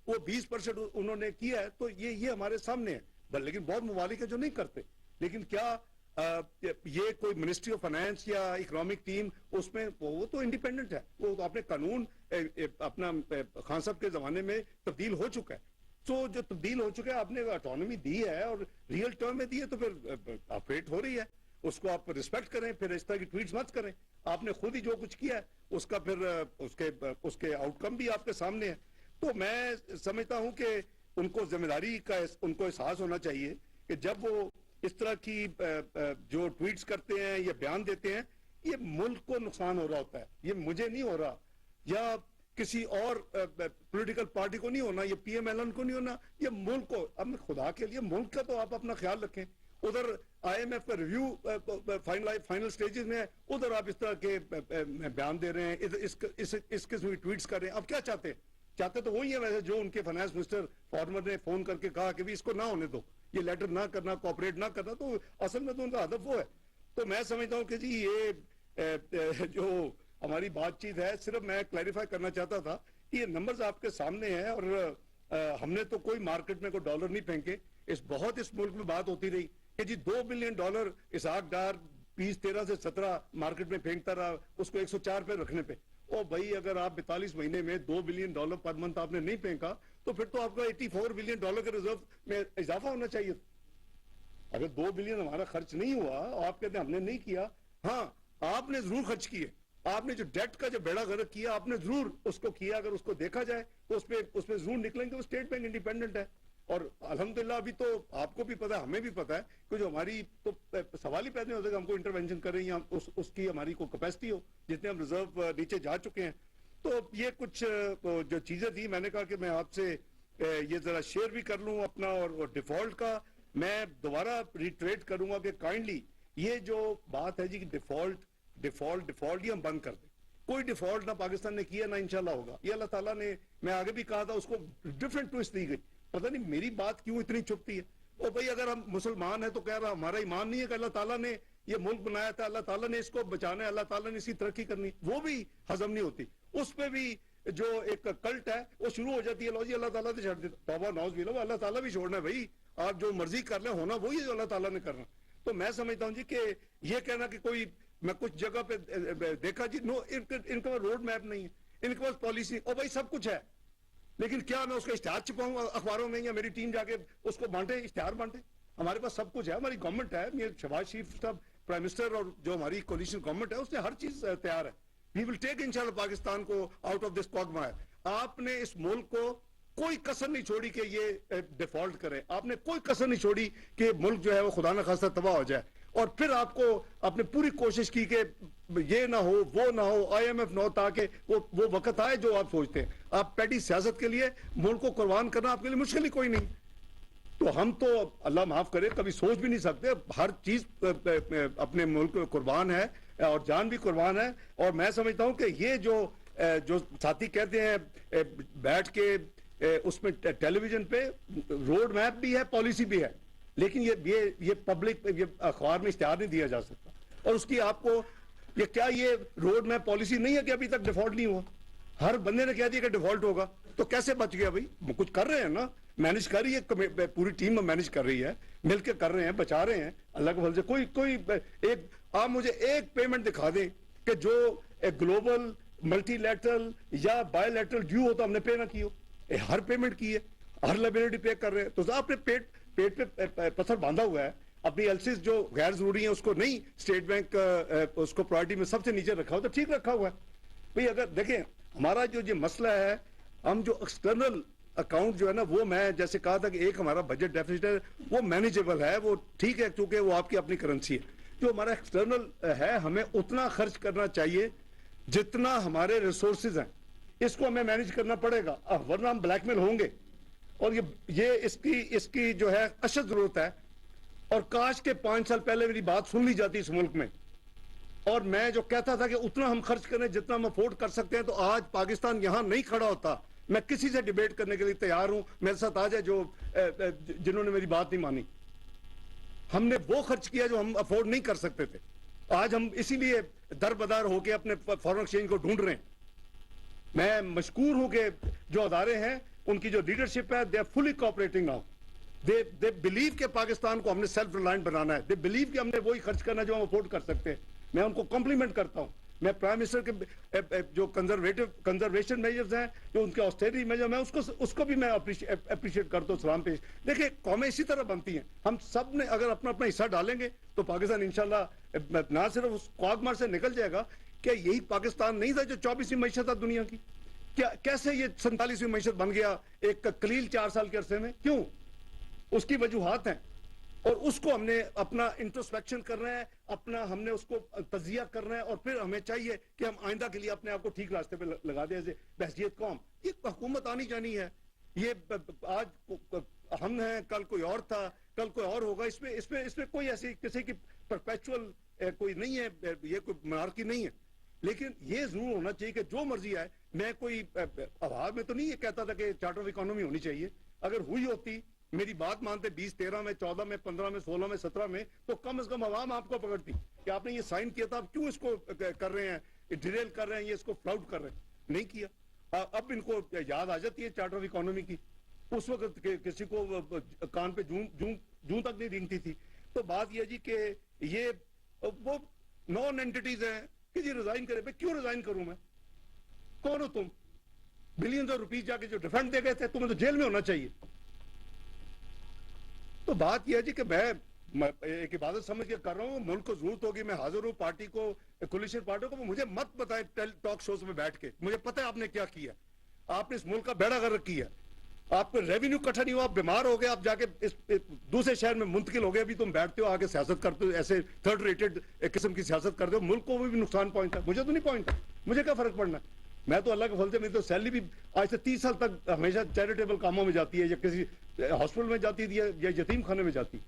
वो 20% उन्होंने किया है, तो ये हमारे सामने है। लेकिन बहुत ममालिक है जो नहीं करते। लेकिन क्या ये कोई मिनिस्ट्री ऑफ फाइनेंस या इकोनॉमिक टीम उसमें वो तो इंडिपेंडेंट है, वो तो अपने कानून अपना खान साहब के जमाने में तब्दील हो चुका है। तो जो तब्दील हो चुका है, आपने ऑटोनॉमी दी है और रियल टर्म में दी है, तो फिर ऑपरेट हो रही है, उसको आप रिस्पेक्ट करें। फिर इस तरह की ट्वीट्स मत करें। आपने खुद ही जो कुछ किया है उसका फिर उसके आउटकम भी आपके सामने है। तो मैं समझता हूं कि उनको जिम्मेदारी का उनको एहसास होना चाहिए कि जब वो इस तरह की जो ट्वीट्स करते हैं या बयान देते हैं, ये मुल्क को नुकसान हो रहा होता है, ये मुझे नहीं हो रहा, या किसी और पॉलिटिकल पार्टी को नहीं होना, ये पीएमएलएन को नहीं होना, ये मुल्क को। अब खुदा के लिए मुल्क का तो आप अपना ख्याल रखें। उधर आईएमएफ का रिव्यू फाइनल स्टेजेस में है, उधर आप इस तरह के बयान दे रहे हैं, इस किस्म की ट्वीट्स कर रहे हैं। अब क्या चाहते तो वही है वैसे जो उनके फाइनेंस मिनिस्टर फॉर्मर ने फोन करके कहा कि भी इसको ना होने दो, ये लेटर ना करना, कोऑपरेट ना करना। तो असल में तो उनका हदफ वो है। तो मैं समझता हूं कि जी ये जो हमारी बातचीत है, सिर्फ मैं क्लैरिफाई करना चाहता था कि ये नंबर्स आपके सामने हैं, और हमने तो कोई मार्केट में कोई डॉलर नहीं फेंके। इस मुल्क में बात होती रही कि जी $2 बिलियन इसहाक डार 2013 से 17 मार्केट में फेंकता रहा, उसको 104 पे रखने पे। ओ भाई, अगर आप 42 महीने में $2 बिलियन पर मंथ आपने नहीं फेंका, तो फिर तो आपका $84 बिलियन के रिजर्व में इजाफा होना चाहिए। अगर 2 बिलियन हमारा खर्च नहीं हुआ, आप कहते हैं हमने नहीं किया, हाँ आपने जरूर खर्च किए। आपने जो डेट का जो बेड़ा गर्क किया, आपने जरूर उसको किया। अगर उसको देखा जाए तो उसमें जरूर निकलेंगे। वो स्टेट बैंक इंडिपेंडेंट है, और अल्हम्दुलिल्लाह अभी तो आपको भी पता है, हमें भी पता है कि जो हमारी तो सवाल ही पैदा नहीं होता कि हमको इंटरवेंशन करें या उसकी हमारी को कैपेसिटी हो, जितने हम रिजर्व नीचे जा चुके हैं। तो ये कुछ जो चीजें थी, मैंने कहा कि मैं आपसे ये जरा शेयर भी कर लूं अपना। और डिफॉल्ट का मैं दोबारा रिट्रेट करूंगा कि काइंडली ये जो बात है जी कि डिफॉल्ट ही हम बंद कर दें। कोई डिफॉल्ट ना पाकिस्तान ने किया, ना इंशाल्लाह होगा। ये अल्लाह ताला ने, मैं आगे भी कहा था, उसको डिफरेंट ट्विस्ट दी गई। पता नहीं मेरी बात क्यों इतनी चुपती है। ओ भाई, अगर हम मुसलमान है तो कह रहा हमारा ईमान नहीं है कि अल्लाह ताला ने ये मुल्क बनाया था, अल्लाह ताला ने इसको बचाना है, अल्लाह ताला ने इसकी तरक्की करनी, वो भी हजम नहीं होती। उस पर भी जो एक कल्ट है वो शुरू हो जाती है, लो जी अल्लाह ताला ने छोड़ देता, तौबा नौज भी लो, अल्लाह ताला भी छोड़ना है भाई, आप जो मर्जी कर ले, होना वही है जो अल्लाह ताला ने करना। तो मैं समझता हूं जी कि ये कहना कि कोई मैं कुछ जगह पे देखा जी, नो, इनके पास रोड मैप नहीं है, इनके पास पॉलिसी, और भाई सब कुछ है, लेकिन क्या मैं उसका इश्तेहार छुपाऊंगा अखबारों में या मेरी टीम जाके उसको बांटे, इश्तेहार बांटे? हमारे पास सब कुछ है, हमारी गवर्नमेंट है, ये शहबाज शरीफ साहब प्राइम मिनिस्टर और जो हमारी कोलिशन गवर्नमेंट है उसने हर चीज तैयार है। वी विल टेक इंशाल्लाह पाकिस्तान को आउट ऑफ दिस क्वागमायर। आपने इस मुल्क को कोई कसर नहीं छोड़ी कि ये डिफॉल्ट करे, आपने कोई कसर नहीं छोड़ी कि मुल्क जो है वो खुदा न खास्ता तबाह हो जाए, और फिर आपको आपने पूरी कोशिश की कि ये ना हो, वो ना हो, IMF ना हो, ताकि वो वक्त आए जो आप सोचते हैं। आप पैटी सियासत के लिए मुल्क को कुर्बान करना आपके लिए मुश्किल ही कोई नहीं। तो हम तो अल्लाह माफ करे कभी सोच भी नहीं सकते, हर चीज अपने मुल्क में कुर्बान है और जान भी कुर्बान है। और मैं समझता हूं कि ये जो साथी कहते हैं बैठ के उसमें टेलीविजन पे रोड मैप भी है, पॉलिसी भी है, लेकिन ये पब्लिक ये अखबार में इश्तेहार नहीं दिया जा सकता। और उसकी आपको ये क्या ये रोड मैप पॉलिसी नहीं है कि अभी तक डिफॉल्ट नहीं हुआ? हर बंदे ने कह दिया कि डिफॉल्ट होगा, तो कैसे बच गया भाई? कुछ कर रहे हैं ना, मैनेज कर रही है, पूरी टीम मैनेज कर रही है, मिलकर कर रहे हैं, बचा रहे हैं अल्लाह के फल से। कोई एक आप मुझे एक पेमेंट दिखा दें कि जो ग्लोबल मल्टीलैटरल या बायलैटरल ड्यू हो तो हमने पे ना की हो। हर पेमेंट की है, हर लायबिलिटी पे कर रहे हैं। तो आपने पेट पे पत्थर बांधा हुआ है, अपनी एलसीज जो गैर जरूरी है उसको नहीं, स्टेट बैंक उसको प्रायोरिटी में सबसे नीचे रखा हो तो ठीक रखा हुआ है भाई। अगर देखें हमारा जो मसला है, हम जो एक्सटर्नल अकाउंट जो है ना, वो मैं जैसे कहा था कि एक हमारा बजट डेफिसिट है, वो मैनेजेबल है, वो ठीक है, क्योंकि वो आपकी अपनी करेंसी है। जो हमारा एक्सटर्नल है, हमें उतना खर्च करना चाहिए जितना हमारे रिसोर्सेज हैं, इसको हमें मैनेज करना पड़ेगा, वरना हम ब्लैकमेल होंगे। और ये इसकी जो है अशद जरूरत है। और काश के 5 साल पहले मेरी बात सुन ली जाती इस मुल्क में, और मैं जो कहता था कि उतना हम खर्च करें जितना हम अफोर्ड कर सकते हैं, तो आज पाकिस्तान यहां नहीं खड़ा होता। मैं किसी से डिबेट करने के लिए तैयार हूं, मेरे साथ आ जाए जिन्होंने मेरी बात नहीं मानी। हमने वो खर्च किया जो हम अफोर्ड नहीं कर सकते थे। आज हम इसीलिए दर बदार होकर अपने फॉरेन एक्सचेंज को ढूंढ रहे हैं। मैं मशकूर हूं कि जो अदारे हैं उनकी जो लीडरशिप है, they are fully cooperating now. They believe के पाकिस्तान को हमने सेल्फ रिलायंट बनाना है, दे बिलीव कि हमने वही खर्च करना जो हम अफोर्ड कर सकते हैं। मैं उनको कॉम्प्लीमेंट करता हूं। मैं प्राइम मिनिस्टर के जो कंजर्वेशन मेजर्स हैं, जो उनके ऑस्टेरिटी मेजर, मैं उसको भी मैं अप्रिशिएट करता हूं, सलाम पेश। देखिए कौमें इसी तरह बनती हैं, हम सब ने अगर अपना अपना हिस्सा डालेंगे तो पाकिस्तान इंशाल्लाह ना सिर्फ उस क्वागमार से निकल जाएगा। क्या यही पाकिस्तान नहीं था जो 24वीं मैशत था दुनिया की? क्या कैसे ये 47वीं मैशत बन गया एक कलील 4 साल के अरसे में? क्यों? उसकी वजूहात हैं, और उसको हमने अपना इंट्रोस्पेक्शन करना है, अपना हमने उसको तजिया करना है, और फिर हमें चाहिए कि हम आइंदा के लिए अपने आप को ठीक रास्ते पे लगा दें। बहसियत कौम, ये हुकूमत आनी जानी है। ये आज हम हैं, कल कोई और था, कल कोई और होगा। इसमें कोई ऐसी किसी की परपेचुअल कोई नहीं है, ये कोई मोनार्की नहीं है। लेकिन ये जरूर होना चाहिए कि जो मर्जी आए, मैं कोई आवाज में तो नहीं ये कहता था कि चार्टर ऑफ इकोनॉमी होनी चाहिए। अगर हुई होती, मेरी बात मानते 20, 13 में, 14 में, 15 में, 16 में, 17 में, तो कम से कम आवाम आपको पकड़ती कि आपने ये साइन किया था, आप क्यों इसको कर रहे हैं, डिरेल कर रहे हैं, ये इसको फ्लाउट कर रहे हैं। नहीं किया। अब इनको याद आ जाती है चार्टर ऑफ इकोनॉमी की। उस वक्त किसी को कान पे जूं तक नहीं रेंगती थी। तो बात यह जी कि ये वो नॉन एंटिटीज हैं कि जी रिजाइन करे। क्यों रिजाइन करूं मैं? कौन हो तुम? बिलियंस ऑफ रुपीज जाके जो डिफेंड दे गए थे, तुम्हें तो जेल में होना चाहिए। तो बात यह है जी कि मैं एक इबादत समझ के कर रहा हूँ, मुल्क को जरूरत होगी, मैं हाजिर हूँ पार्टी को, कोलिशन पार्टी को। मुझे मत बताएं टॉक शोज में बैठ के, मुझे पता है आपने क्या किया। आपने इस मुल्क का बेड़ा गर्क किया, आपको रेवेन्यू इकट्ठा नहीं हुआ, आप बीमार हो गए, आप जाके इस दूसरे शहर में मुंतकिल हो गए, अभी तुम बैठते हो आके सियासत करते हो, ऐसे थर्ड रेटेड किस्म की सियासत करते हो। मुल्क को भी नुकसान पहुंचता है, मुझे तो नहीं पहुंचता, मुझे क्या फर्क पड़ना है। मैं तो अल्लाह के फल से, मेरी तो सैलरी भी आज से 30 साल तक हमेशा चैरिटेबल कामों में जाती है, या किसी हॉस्पिटल में जाती थी, या यतीम खाने में जाती।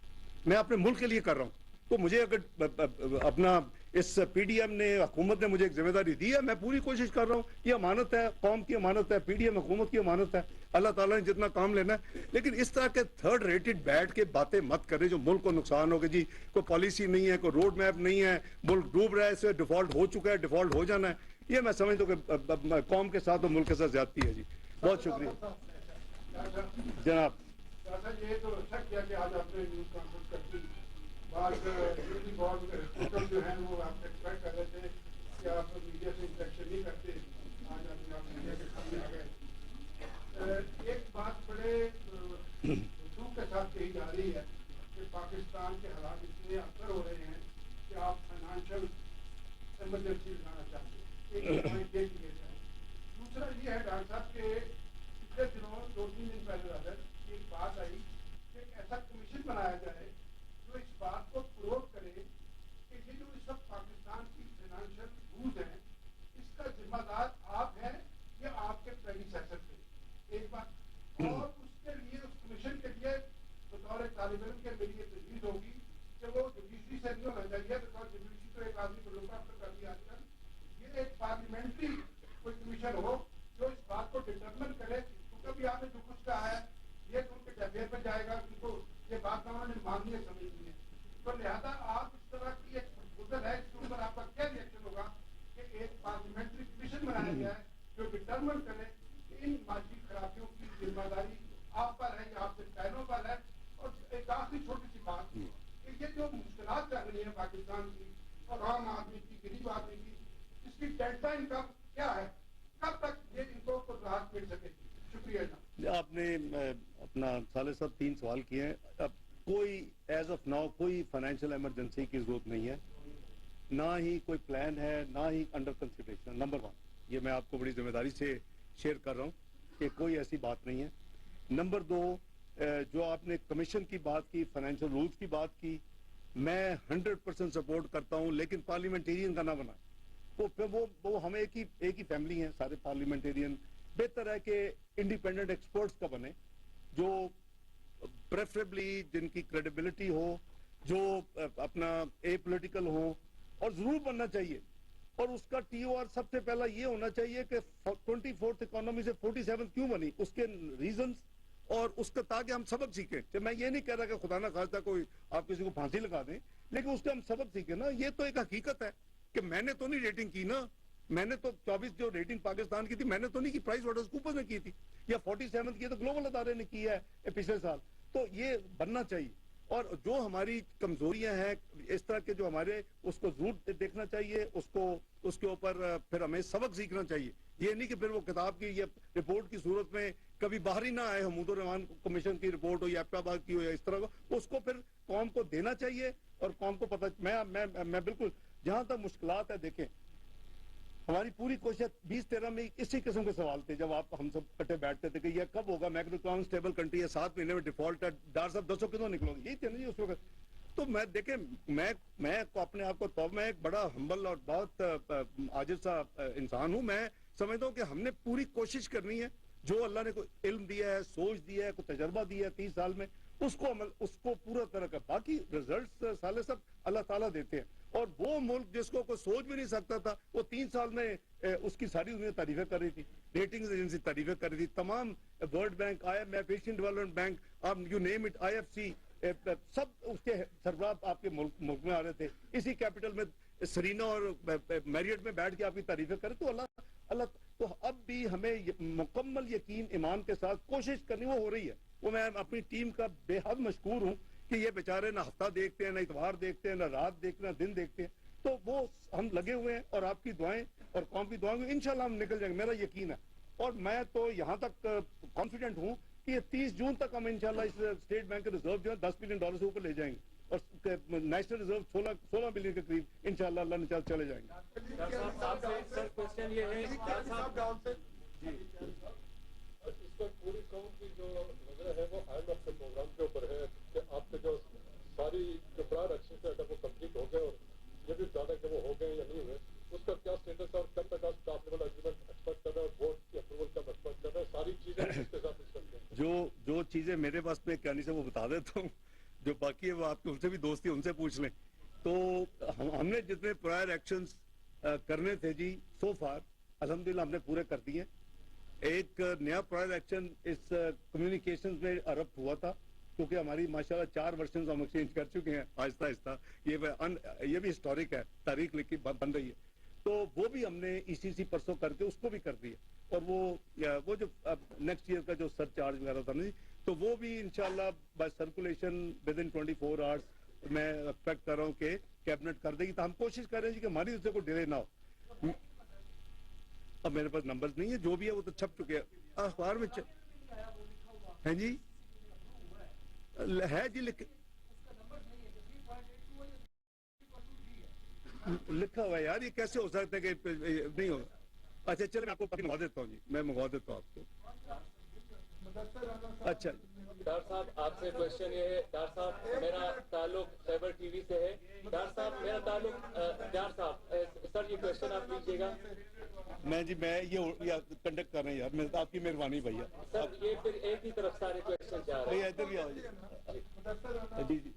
मैं अपने मुल्क के लिए कर रहा हूँ। तो मुझे अगर अपना इस पीडीएम ने, हुकूमत ने मुझे एक जिम्मेदारी दी है, मैं पूरी कोशिश कर रहा हूँ। ये अमानत है, कौम की अमानत है, पीडीएम हुकूमत की अमानत है। अल्लाह ताला ने जितना काम लेना है, लेकिन इस तरह के थर्ड रेटेड बैठ के बातें मत करें जो मुल्क को नुकसान हो। जी कोई पॉलिसी नहीं है, कोई रोड मैप नहीं है, मुल्क डूब रहा है, इससे डिफॉल्ट हो चुका है, डिफॉल्ट हो जाना है। ये मैं समझता हूँ कि कौम के साथ और मुल्क के साथ ज्यादती है। जी बहुत शुक्रिया जनाब। ये तो अच्छा किया कि आज आपने न्यूज़ कॉन्फ्रेंस करके और यूनिटी बोर्ड के रिपोर्टर जो हैं वो आपसे एक्सपेक्ट कर रहे थे कि आप मीडिया से इंटरेक्शन नहीं करते, आज आप मीडिया के सामने आ गए। एक बात बड़े दुख के साथ कही जा रही है कि पाकिस्तान के हालात इतने असर हो रहे हैं कि आप फाइनेंशियल इमरजेंसी लगाना चाहते हैं। एक पॉइंट ये लिए जाए। दूसरा ये है डॉक्टर साहब के पिछले दिनों 2-3 दिन पहले एक बात आई कि एक ऐसा कमीशन बनाया जाए जो इस बात को प्रूव करे कि ये जो इस वक्त पाकिस्तान की फाइनेंशियल लूज है इसका जिम्मेदार आप हैं या आपके प्रेडिसेसर थे, एक बात। और उसके लिए उस कमीशन के लिए बतौर तालिब इल्म के मेरी ये तजवीज़ होगी कि वो जुडिशरी से नहीं होना चाहिए, बिकॉज जुडिशरी तो एक आदमी को लुक आफ्टर कर दिया आजकल। ये एक पार्लियामेंट्री कोई कमीशन हो जो इस बात को डिटरमिन करे, क्योंकि भी आपने जो कुछ कहा है ये तो उनके कैबिनेट में जाएगा, उनको ये बात उन्होंने माननी है, समझनी है। तो लिहाजा आप इस तरह की एक प्रपोजल है इसके ऊपर आपका क्या रिएक्शन होगा कि एक पार्लियामेंट्री कमीशन बनाया जाए जो डिटरमिन करे कि इन माशी खराबियों की जिम्मेदारी आप पर है या आपके पैरों पर है। और एक आखिरी छोटी सी बात कि ये जो मुश्किलात चल रही है पाकिस्तान की और आम आदमी की, गरीब आदमी की, इसकी डेडलाइन कब क्या है, कब तक ये इनको राहत मिल सकेगी? शुक्रिया जनाब। आपने अपना साले साहब 3 सवाल किए हैं। अब कोई एज ऑफ नाउ कोई फाइनेंशियल इमरजेंसी की जरूरत नहीं है, ना ही कोई प्लान है, ना ही अंडर कंसिडरेशन। नंबर 1, ये मैं आपको बड़ी जिम्मेदारी से शेयर कर रहा हूँ कि कोई ऐसी बात नहीं है। नंबर 2, जो आपने कमीशन की बात की, फाइनेंशियल रूल्स की बात की, मैं 100% सपोर्ट करता हूँ, लेकिन पार्लियामेंटेरियन का ना बनाए। वो हमें एक ही फैमिली है सारे पार्लियामेंटेरियन। बेहतर है कि इंडिपेंडेंट एक्सपर्ट्स का बने, जो प्रेफरेबली जिनकी क्रेडिबिलिटी हो, जो अपना एपॉलिटिकल हो, और जरूर बनना चाहिए। और उसका टीओआर सबसे पहला ये होना चाहिए कि 24th इकोनॉमी से 47 क्यों बनी, उसके रीजंस, और उसका ताकि हम सबक सीखें। तो मैं ये नहीं कह रहा कि खुदा ना खास्ता कोई आप किसी को फांसी लगा दें, लेकिन उसका हम सबक सीखें ना। ये तो एक हकीकत है कि मैंने तो नहीं रेटिंग की ना, मैंने तो 24 जो रेटिंग पाकिस्तान की थी मैंने तो नहीं की, प्राइस वाटर्स कूपर्स ने की थी, या 47 की तो ग्लोबल अदारे ने की है पिछले साल। तो ये बनना चाहिए। और जो हमारी कमजोरियां हैं इस तरह के जो हमारे, उसको जरूर देखना चाहिए, उसके ऊपर फिर हमें सबक सीखना चाहिए। ये नहीं कि फिर वो किताब की या रिपोर्ट की सूरत में कभी बाहर ही ना आए, हमूदुर रहमान कमीशन की रिपोर्ट हो या एबटाबाद की हो या इस तरह का, उसको फिर कौम को देना चाहिए और कौम को पता। मैं बिल्कुल, जहां तक मुश्किलात है, देखें हमारी पूरी कोशिश 2013 में इसी किस्म के सवाल थे, जब आप हम सब इकट्ठे बैठते थे कि ये कब होगा, मैक्रो इकोनॉमिक स्टेबल कंट्री है, 7 महीने में डिफॉल्ट है, डार साहब 200 कितों निकलोगे, यही थे ना जी उस वक्त। तो मैं देखें, मैं अपने आप को, तो मैं एक बड़ा हम्बल और बहुत आजिज सा इंसान हूं। मैं समझता हूं कि हमने पूरी कोशिश करनी है, जो अल्लाह ने कोई इल्म दिया है, सोच दिया है, कोई तजर्बा दिया है 30 साल में, उसको पूरा तरह का, बाकी रिजल्ट साले सब अल्लाह ताला देते हैं। और वो मुल्क जिसको कोई सोच भी नहीं सकता था, वो 3 साल में उसकी सारी दुनिया तारीफें कर रही थी, रेटिंग्स एजेंसी तारीफें कर रही थी, तमाम world bank, IMF, Asian development bank, आप यू नेम इट, IFC, सब उसके सरबराह आपके मुल्क में आ रहे थे। इसी कैपिटल में सरीना और मैरियट में बैठ के आपकी तारीफें करे। तो अल्लाह तो अब भी हमें मुकम्मल यकीन ईमान के साथ कोशिश करनी, वो हो रही है। वो मैं अपनी टीम का बेहद मशकूर हूँ कि ये बेचारे ना हफ्ता देखते हैं, ना इतवार देखते हैं, ना रात देखते हैं, ना दिन देखते हैं। तो वो हम लगे हुए हैं, और आपकी दुआएं और कौम की दुआएं, इंशाल्लाह हम निकल जाएंगे, मेरा यकीन है। और मैं तो यहाँ तक कॉन्फिडेंट हूँ कि ये 30 जून तक हम इंशाल्लाह इस स्टेट बैंक के रिजर्व जो है $10 बिलियन से ऊपर ले जाएंगे, और नेशनल रिजर्व 16 बिलियन के करीब इंशाल्लाह अल्लाह ने चाहा चले जाएंगे। पूरी कौम की जो नजर है वो IMF के प्रोग्राम के ऊपर है कि आपके जो सारी जो प्रायर एक्शन थे अगर वो कंप्लीट हो गए, और ये भी ज्यादा कि वो हो गए या नहीं हुए, उसका क्या स्टेटस है और कब तक आप टॉप लेवल एग्रीमेंट एक्सपेक्ट कर रहे हैं और बोर्ड की अप्रूवल कब एक्सपेक्ट कर रहे हैं, सारी चीजें इसके साथ सकते हैं। जो चीजें मेरे पास में कहने से वो बता देता हूँ, जो बाकी है वो आपके उनसे भी दोस्ती, उनसे पूछ लें। तो हमने जितने प्रायर एक्शंस करने थे जी, सो फार अल्हम्दुलिल्लाह हमने पूरे कर दिए। एक नया प्रायर एक्शन इस कम्युनिकेशंस में अरप्ट हुआ था, क्योंकि हमारी माशाल्लाह 4 वर्जन हम एक्सचेंज कर चुके हैं आहिस्ता आहिस्ता। ये भी हिस्टोरिक है, तारीख लिखी बन रही है। तो वो भी हमने ECC परसों करके उसको भी कर दिया। और वो जो नेक्स्ट ईयर का जो सरचार्ज वगैरह था ना, तो वो भी इंशाल्लाह by circulation within 24 hours मैं एक्सपेक्ट कर रहा हूँ कि कैबिनेट कर देगी, तो हम कोशिश कर रहे हैं जी कि हमारी तरफ से कोई डिले ना हो। अब मेरे पास नंबर्स नहीं है, जो भी है वो तो छप चुके हैं अखबार में है जी, है जी, लिखा हुआ है यार, ये कैसे हो सकता है कि नहीं होगा। अच्छा चलो मैं आपको मंगवा देता हूँ जी, मैं मंगवा देता हूँ आपको। अच्छा डॉक्टर साहब आपसे क्वेश्चन ये है, डॉक्टर साहब मेरा ताल्लुक खैबर टीवी से है। डॉक्टर साहब मेरा ताल्लुक डॉक्टर साहब सर ये क्वेश्चन आप लीजिएगा। मैं ये कंडक्ट कर रहे हैं यार, मेरे तो आपकी मेहरबानी भैया। सर ये फिर एक ही तरफ सारे क्वेश्चन जा रहे हैं। इधर भी आओ जी। जी जी जी।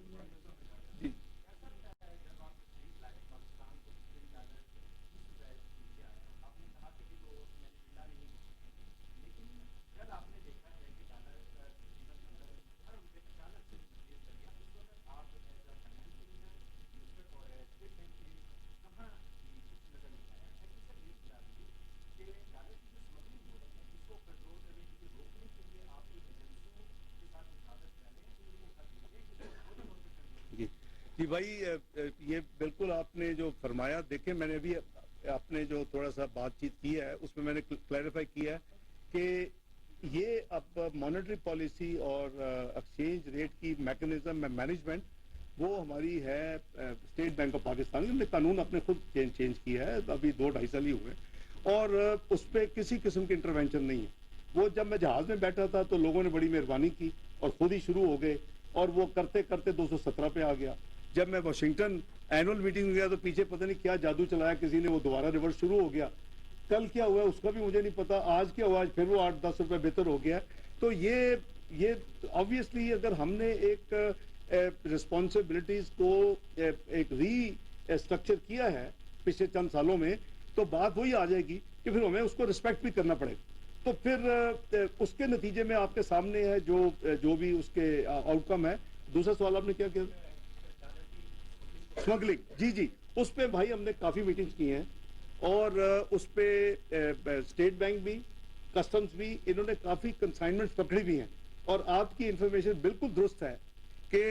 जी भाई, ये बिल्कुल आपने जो फरमाया, देखें मैंने अभी आपने जो थोड़ा सा बातचीत की है उसमें मैंने क्लैरिफाई किया है कि ये अब मॉनेटरी पॉलिसी और एक्सचेंज रेट की मैकेनिज्म मैनेजमेंट वो हमारी है स्टेट बैंक ऑफ पाकिस्तान। हमने कानून अपने खुद चेंज किया है, अभी 2-2.5 साल ही हुए, और उस पर किसी किस्म की इंटरवेंशन नहीं है। वो जब मैं जहाज में बैठा था तो लोगों ने बड़ी मेहरबानी की और खुद ही शुरू हो गए, और वो करते करते 217 पे आ गया। जब मैं वाशिंगटन एनुअल मीटिंग में गया तो पीछे पता नहीं क्या जादू चलाया किसी ने, वो दोबारा रिवर्स शुरू हो गया। कल क्या हुआ उसका भी मुझे नहीं पता, आज क्या हुआ, आज फिर वो 8-10 रुपए बेहतर हो गया। तो ये ऑब्वियसली अगर हमने एक रिस्पॉन्सिबिलिटीज को एक री स्ट्रक्चर किया है पिछले चंद सालों में, तो बात वही आ जाएगी कि फिर हमें उसको रिस्पेक्ट भी करना पड़ेगा। तो फिर उसके नतीजे में आपके सामने है जो भी उसके आउटकम है। दूसरा सवाल आपने क्या किया? स्मगलिंग। जी जी, उस पे भाई हमने काफी मीटिंग्स की हैं, और उस पे स्टेट बैंक भी, कस्टम्स भी, इन्होंने काफी कंसाइनमेंट्स पकड़ी भी हैं। और आपकी इंफॉर्मेशन बिल्कुल दुरुस्त है कि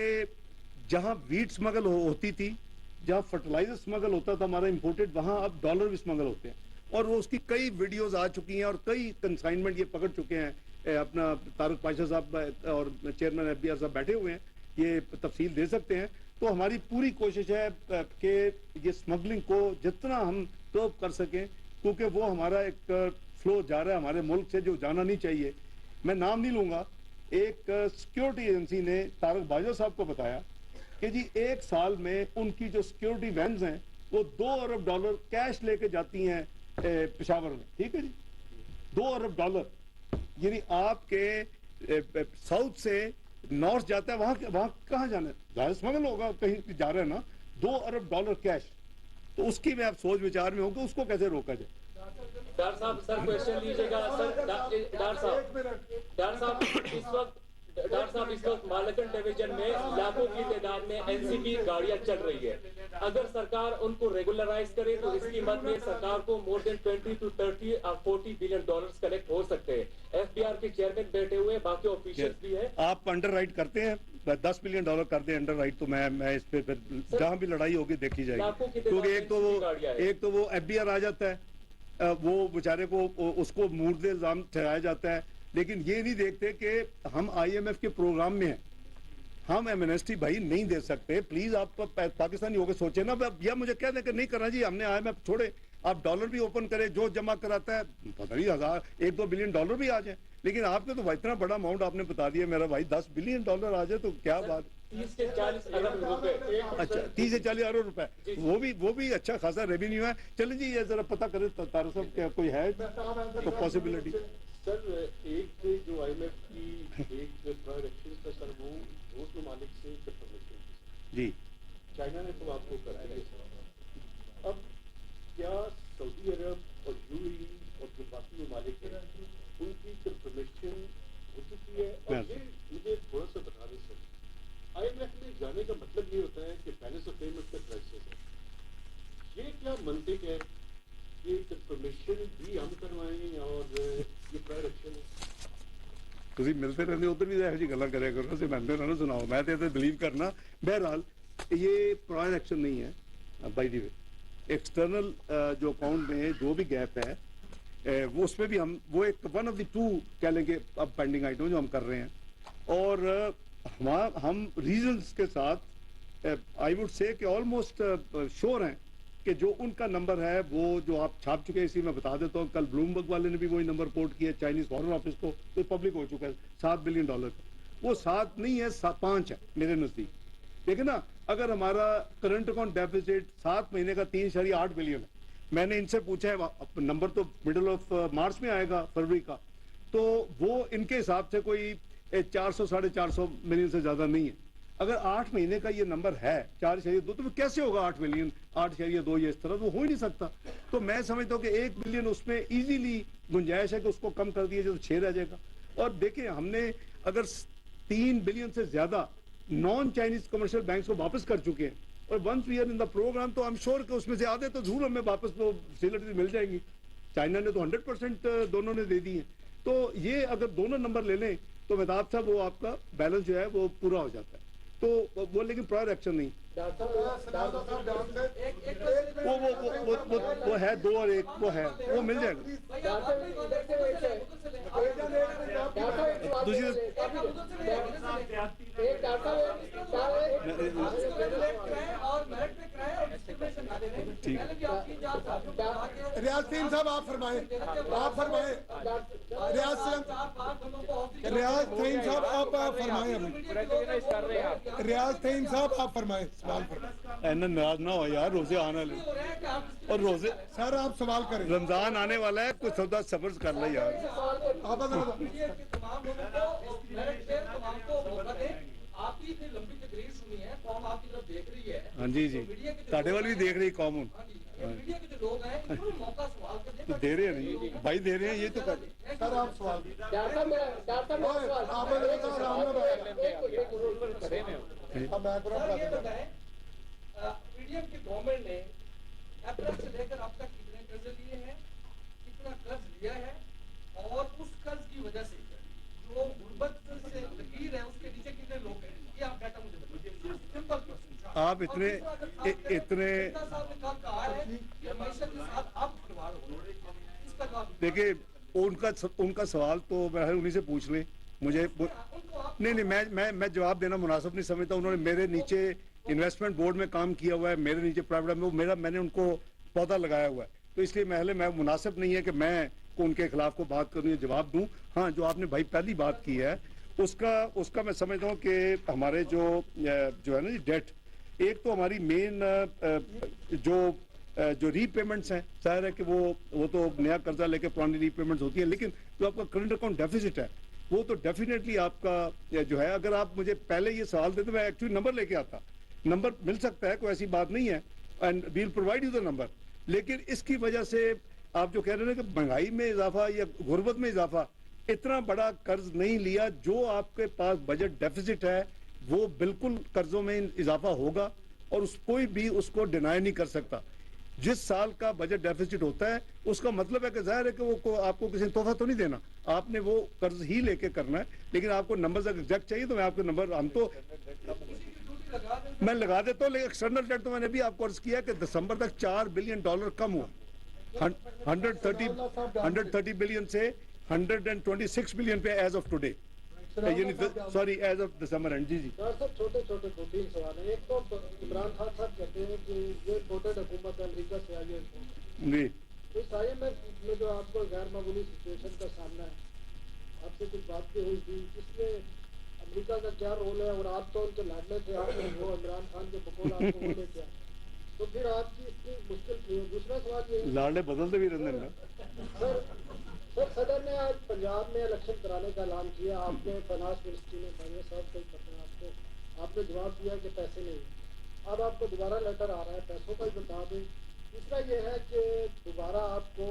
जहां वीट स्मगल होती थी, जहां फर्टिलाइजर स्मगल होता था हमारा इंपोर्टेड, वहां अब डॉलर भी स्मगल होते हैं। और वो उसकी कई वीडियोस आ चुकी हैं और कई कंसाइनमेंट ये पकड़ चुके हैं। अपना तारक पाशा साहब और चेयरमैन FBI साहब बैठे हुए हैं, ये तफसील दे सकते हैं। तो हमारी पूरी कोशिश है कि ये स्मगलिंग को जितना हम कर्ब कर सकें, क्योंकि वो हमारा एक फ्लो जा रहा है हमारे मुल्क से जो जाना नहीं चाहिए। मैं नाम नहीं लूंगा, एक सिक्योरिटी एजेंसी ने तारक बाजवा साहब को बताया कि जी 1 साल में उनकी जो सिक्योरिटी वैन्स हैं वो $2 अरब कैश लेके जाती हैं पेशावर में। ठीक है जी, $2 अरब, यानी आपके साउथ से नॉर्थ जाता है, वहां कहाँ जाना है, जाहिर स्मगल होगा, कहीं जा रहे हैं ना। $2 अरब कैश, तो उसकी मैं आप सोच विचार में होगा उसको कैसे रोका जाए। डॉक्टर साहब सर क्वेश्चन लीजिएगा। सर डॉक्टर साहब इस वक्त मालकन डिवीजन में लाखों की तादाद में NCP गाड़ियां चल रही है। अगर सरकार उनको रेगुलराइज करे तो इसकी मद में सरकार को more than 20 to 30 or 40 billion dollars collect हो सकते हैं। FBR के चेयरमैन बैठे हुए, बाकी ऑफिशियल्स भी है। आप अंडर राइट करते हैं, $10 बिलियन कर दे अंडर राइट, तो मैं इस पे फिर जहां भी लड़ाई होगी देखी जाएगी। क्योंकि एक तो वो FBR आ जाता है, वो बेचारे को उसको मुर्दे इल्जाम ठहराया जाता है, लेकिन ये नहीं देखते कि हम IMF के प्रोग्राम में हैं, हम एमनेस्टी भाई नहीं दे सकते। प्लीज आप पाकिस्तानी होकर सोचे ना, या मुझे कह दें कि नहीं करना जी, हमने IMF छोड़े, आप डॉलर भी ओपन करें, जो जमा कराता है पता नहीं 1-2 बिलियन डॉलर भी आ जाए। लेकिन आपके तो इतना बड़ा अमाउंट आपने बता दिया मेरा भाई, $10 बिलियन आ जाए तो क्या बात। 30 से 40 अरब रुपए। अच्छा 30 से 40 अरब रुपए, वो भी अच्छा खासा रेवेन्यू है। चलिए जी, ये जरा पता करें तारक साहब क्या कोई है तो पॉसिबिलिटी। सर एक जो IMF की एक डायरेक्शन था सर, वो उस ममालिक से कंफर्मेशन जी, चाइना ने तो आपको करा दिया। अब क्या सऊदी अरब और UAE और जो बाकी ममालिक हैं उनकी कंफर्मेशन हो चुकी है? और ये मुझे थोड़ा सा बता दें सर, IMF में जाने का मतलब ये होता है कि बैलेंस ऑफ पेमेंट का क्राइसिस है। ये क्या मंतिक है, ये कंफर्मेशन भी हम करवाएं और ये प्रायर एक्शन है? ਤੁਸੀਂ ਮਿਲਦੇ ਰਹਿੰਦੇ, ਉਧਰ ਵੀ ਇਹੋ ਜਿਹੀ ਗੱਲਾਂ ਕਰਿਆ ਕਰੋ, ਅਸੀਂ ਮੰਨਦੇ ਨਾ ਸੁਣਾਓ, ਮੈਂ ਤੇ ਬਿਲੀਵ ਕਰਨਾ। बहरहाल ये प्रायर एक्शन नहीं है बाय द वे। एक्सटर्नल जो अकाउंट में जो भी गैप है वो उसमें भी हम वो एक वन ऑफ द टू कह लेंगे अब पेंडिंग आइटम जो हम कर रहे हैं। और हम रीजंस के साथ आई वुड से कि ऑलमोस्ट श्योर हैं कि जो उनका नंबर है वो जो आप छाप चुके हैं, इसी में बता देता हूँ। कल ब्लूमबर्ग वाले ने भी वही नंबर कोट किया चाइनीज फॉरेन ऑफिस को, तो पब्लिक हो चुका है $7 बिलियन का। वो 7 नहीं है 5 है मेरे नजदीक। देखिए ना, अगर हमारा करंट अकाउंट डेफिसिट 7 महीने का 3.8 बिलियन है, मैंने इनसे पूछा है नंबर तो मिडिल ऑफ मार्च में आएगा फरवरी का, तो वो इनके हिसाब से कोई 400-450 मिलियन से ज्यादा नहीं है। अगर 8 महीने का ये नंबर है 4.2, तो कैसे होगा 8 मिलियन 8.2 ये इस तरह तो हो ही नहीं सकता। तो मैं समझता हूँ कि 1 बिलियन उसमें इजीली गुंजाइश है कि उसको कम कर दिया जाए तो 6 रह जाएगा। और देखिए हमने अगर 3 बिलियन से ज्यादा नॉन चाइनीज कमर्शियल बैंक्स को वापस कर चुके हैं, और once we are in the program तो आई एम श्योर कि उसमें से आधे तो जरूर हमें वापस वो फैसिलिटीज मिल जाएंगी। चाइना ने तो 100% दोनों ने दे दी है। तो ये अगर दोनों नंबर ले लें तो मेहताब साहब वो आपका बैलेंस जो है वो पूरा हो जाता है। तो वो लेकिन प्रायर एक्शन नहीं, वो है 2 और 1 वो है, वो मिल जाएगा। दूसरी रियाज साहब आप फरमाए रियाज साहब आप फरमाए रियाज साहब आप फरमाए सवाल फरमाए। नाराज ना हो यार, रोजे आने वाले और रोजे सर आप सवाल करें, रमजान आने वाला है, कुछ सौदा सब्र कर ले यार। आपकी इतनी लंबी तकरीर सुनी है, कौम आपकी तरफ देख रही है। हाँ जी जी, साढ़े वाली भी देख रही कौम। मीडिया के जो लोग हैं इनको मौका सवाल करने तो दे रहे हैं नहीं भाई, दे रहे हैं ये तो कर। सर आप सवाल मीडियम की गवर्नमेंट ने अप्रैल से लेकर अब तक कितने कर्ज लिए हैं, कितना कर्ज लिया है, और उस कर्ज की वजह से जो गुर्बत से लकीर है उसके नीचे कितने लोग हैं, ये आप डाटा मुझे बताइए। Simple question. आप इतने देखिए उनका सवाल तो उन्हीं से पूछ लें। मुझे नहीं मैं जवाब देना मुनासिब नहीं समझता। उन्होंने मेरे नीचे इन्वेस्टमेंट बोर्ड में काम किया हुआ है, मेरे नीचे प्राइवेट में मैंने उनको पौधा लगाया हुआ है, तो इसलिए मैं मुनासिब नहीं है कि मैं उनके खिलाफ को बात करूँ, जवाब दूं। हाँ, जो आपने भाई पहली बात की है उसका मैं समझता हूँ कि हमारे जो है ना डेट, एक तो हमारी मेन जो रीपेमेंट्स हैं, जाहिर है कि वो तो नया कर्जा लेके पुरानी रीपेमेंट्स होती है, लेकिन जो आपका करंट अकाउंट डेफिसिट है वो तो डेफिनेटली आपका जो है, अगर आप मुझे पहले ये सवाल देते मैं एक्चुअली नंबर लेके आता, नंबर मिल सकता है, कोई ऐसी बात नहीं है, and we will provide you the number. लेकिन इसकी वजह से आप जो कह रहे हैं कि महंगाई में इजाफा या गुर्बत में इजाफा, इतना बड़ा कर्ज नहीं लिया। जो आपके पास बजट डेफिसिट है वो बिल्कुल कर्जों में इजाफा होगा, और कोई भी उसको डिनाई नहीं कर सकता। जिस साल का बजट डेफिसिट होता है उसका मतलब है कि जाहिर है कि वो आपको किसी ने तोहफा तो नहीं देना, आपने वो कर्ज ही लेके करना है। लेकिन आपको नंबर अगर एग्जैक्ट चाहिए तो मैं आपके नंबर मैं लगा देता हूँ, लेकिन एक्सटर्नल डेट तो मैंने भी आपको अर्ज किया कि दिसंबर तक $4 बिलियन कम हुआ, 130 बिलियन से 126 बिलियन पे as of today, sorry as of December end. जी छोटे छोटे 2-3 सवाल है। एक तो इमरान खान साहब कहते हैं कि ये इम्पोर्टेड हुकूमत अमेरिका से आई है जी, इस IMF में जो आपको गैर मामूली सिचुएशन का सामना है, आपसे कुछ बात हुई थी, इसमें अमेरिका का क्या रोल है, और आप तो उनके लाडले थे, आपने वो इमरान खान के बकौल आपको बोले क्या, तो फिर आपकी इतनी मुश्किल थी। दूसरा सवाल ये लाडले बदलते भी रहते हैं सर सदर ने आज पंजाब में इलेक्शन कराने का ऐलान किया, आपने फाइनेंस मिनिस्ट्री में भाई सब कुछ पता है आपको, आपने जवाब दिया कि पैसे नहीं, अब आपको दोबारा लेटर आ रहा है, पैसों का ही बता दें। तीसरा ये है कि दोबारा आपको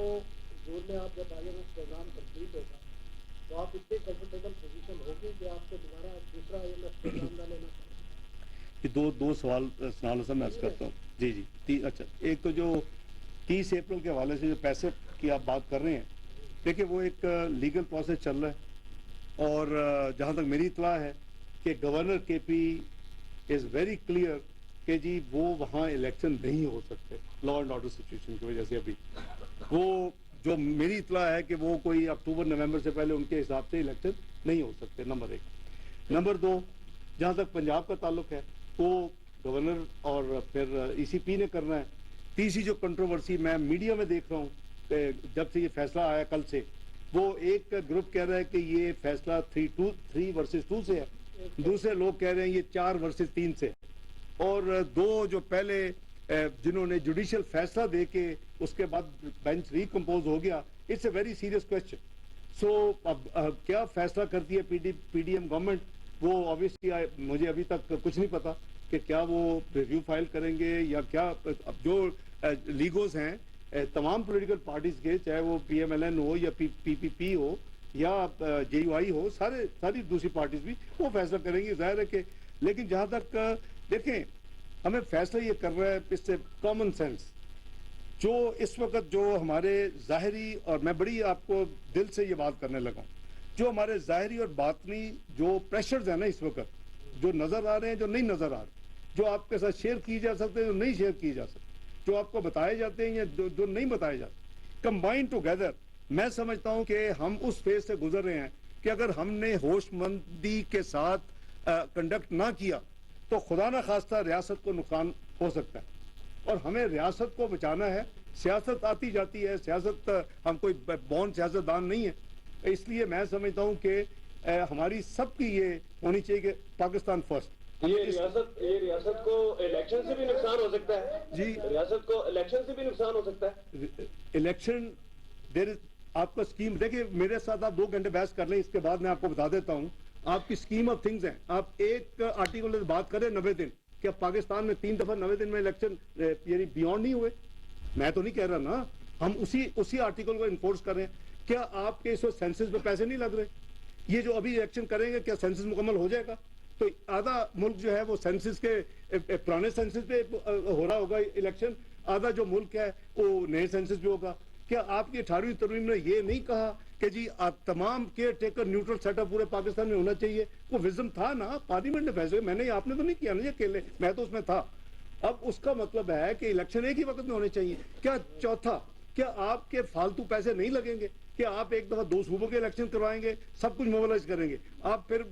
जून में आप जब IMF प्रोग्राम कंप्लीट होगा तो आप इतनी कंफर्टेबल पोजीशन होगी कि आपको दोबारा दूसरा IMF प्रोग्राम न लेना पड़ेगा। ये दो सवाल सनाल मैं अर्ज करता हूँ। जी जी, अच्छा, एक तो जो 30 अप्रैल के हवाले से जो पैसे की आप बात कर रहे हैं, देखिए वो एक लीगल प्रोसेस चल रहा है, और जहाँ तक मेरी इत्तला है कि governor KP is very clear कि जी वो वहाँ इलेक्शन नहीं हो सकते लॉ एंड ऑर्डर सिचुएशन की वजह से। अभी वो जो मेरी इतला है कि वो कोई अक्टूबर नवंबर से पहले उनके हिसाब से इलेक्शन नहीं हो सकते, नंबर 1। नंबर 2, जहाँ तक पंजाब का ताल्लुक है तो गवर्नर और फिर ईसीपी ने करना है। तीसरी जो कंट्रोवर्सी मैं मीडिया में देख रहा हूँ, जब से ये फैसला आया कल से, वो एक ग्रुप कह रहा है कि ये फैसला 3 वर्सेस 2 से है, दूसरे लोग कह रहे हैं ये 4 वर्सेस 3 से, और 2 जो पहले जिन्होंने जुडिशियल फैसला दे के उसके बाद बेंच रिकम्पोज हो गया, it's a very serious question. So अब क्या फैसला करती है पीडीएम गवर्नमेंट, वो ऑब्वियसली मुझे अभी तक कुछ नहीं पता कि क्या वो रिव्यू फाइल करेंगे या क्या। अब जो लीगोस हैं तमाम पॉलिटिकल पार्टीज के, चाहे वो पीएमएलएन हो या पीपीपी हो या जेयूआई हो, सारी दूसरी पार्टीज भी वो फैसला करेंगी, जाहिर है कि। लेकिन जहां तक देखें, हमें फैसला ये कर रहा है इससे कॉमन सेंस, जो इस वक्त जो हमारे जाहिरी, और मैं बड़ी आपको दिल से ये बात करने लगा हूँ, जो हमारे जाहिरी और बातनी जो प्रेशर्स है ना इस वक्त, जो नजर आ रहे हैं, जो नहीं नजर आ रहे, जो आपके साथ शेयर की जा सकते हैं, जो नहीं शेयर की जा सकते, जो आपको बताए जाते हैं या जो नहीं बताए जाते, कंबाइन टुगेदर, मैं समझता हूं कि हम उस फेज से गुजर रहे हैं कि अगर हमने होशमंदी के साथ कंडक्ट ना किया तो खुदा ना खास्ता रियासत को नुकसान हो सकता है, और हमें रियासत को बचाना है। सियासत आती जाती है, सियासत, हम कोई बॉन्ड सियासतदान नहीं है, इसलिए मैं समझता हूं कि हमारी सबकी ये होनी चाहिए कि पाकिस्तान फर्स्ट। ये रियासत को इलेक्शन से भी नुकसान हो सकता है जी, रियासत को इलेक्शन से भी नुकसान हो सकता है। इलेक्शन देर आपका स्कीम, देखिए मेरे साथ आप 2 घंटे बहस कर लें, इसके बाद मैं आपको बता देता हूं आपकी स्कीम ऑफ थिंग्स है। आप एक आर्टिकल में बात करें 90 दिन, क्या पाकिस्तान में 3 दफा 90 दिन में इलेक्शन यानी बियॉन्ड नहीं हुए? मैं तो नहीं कह रहा ना, हम उसी आर्टिकल को इन्फोर्स कर रहे हैं। क्या आपके इस सेंसस पे पैसे नहीं लग रहे? ये जो अभी इलेक्शन करेंगे, क्या सेंसस मुकम्मल हो जाएगा? तो आधा मुल्क जो है वो सेंसस के पुराने सेंसस पे हो रहा होगा इलेक्शन, आधा जो मुल्क है वो नए सेंसस पे होगा। क्या आपकी 18वीं तरमीम ने ये नहीं कहा कि जी आप तमाम केयर टेकर न्यूट्रल सेटअप पूरे पाकिस्तान में होना चाहिए? वो विजन था ना, पार्लियामेंट ने फैसले, मैंने आपने तो नहीं किया ना ये अकेले, मैं तो उसमें था। अब उसका मतलब है कि इलेक्शन एक ही वक्त में होने चाहिए। क्या चौथा, क्या आपके फालतू पैसे नहीं लगेंगे? क्या आप एक दफा 2 सूबों के इलेक्शन करवाएंगे, सब कुछ मोबिलाइज करेंगे, आप फिर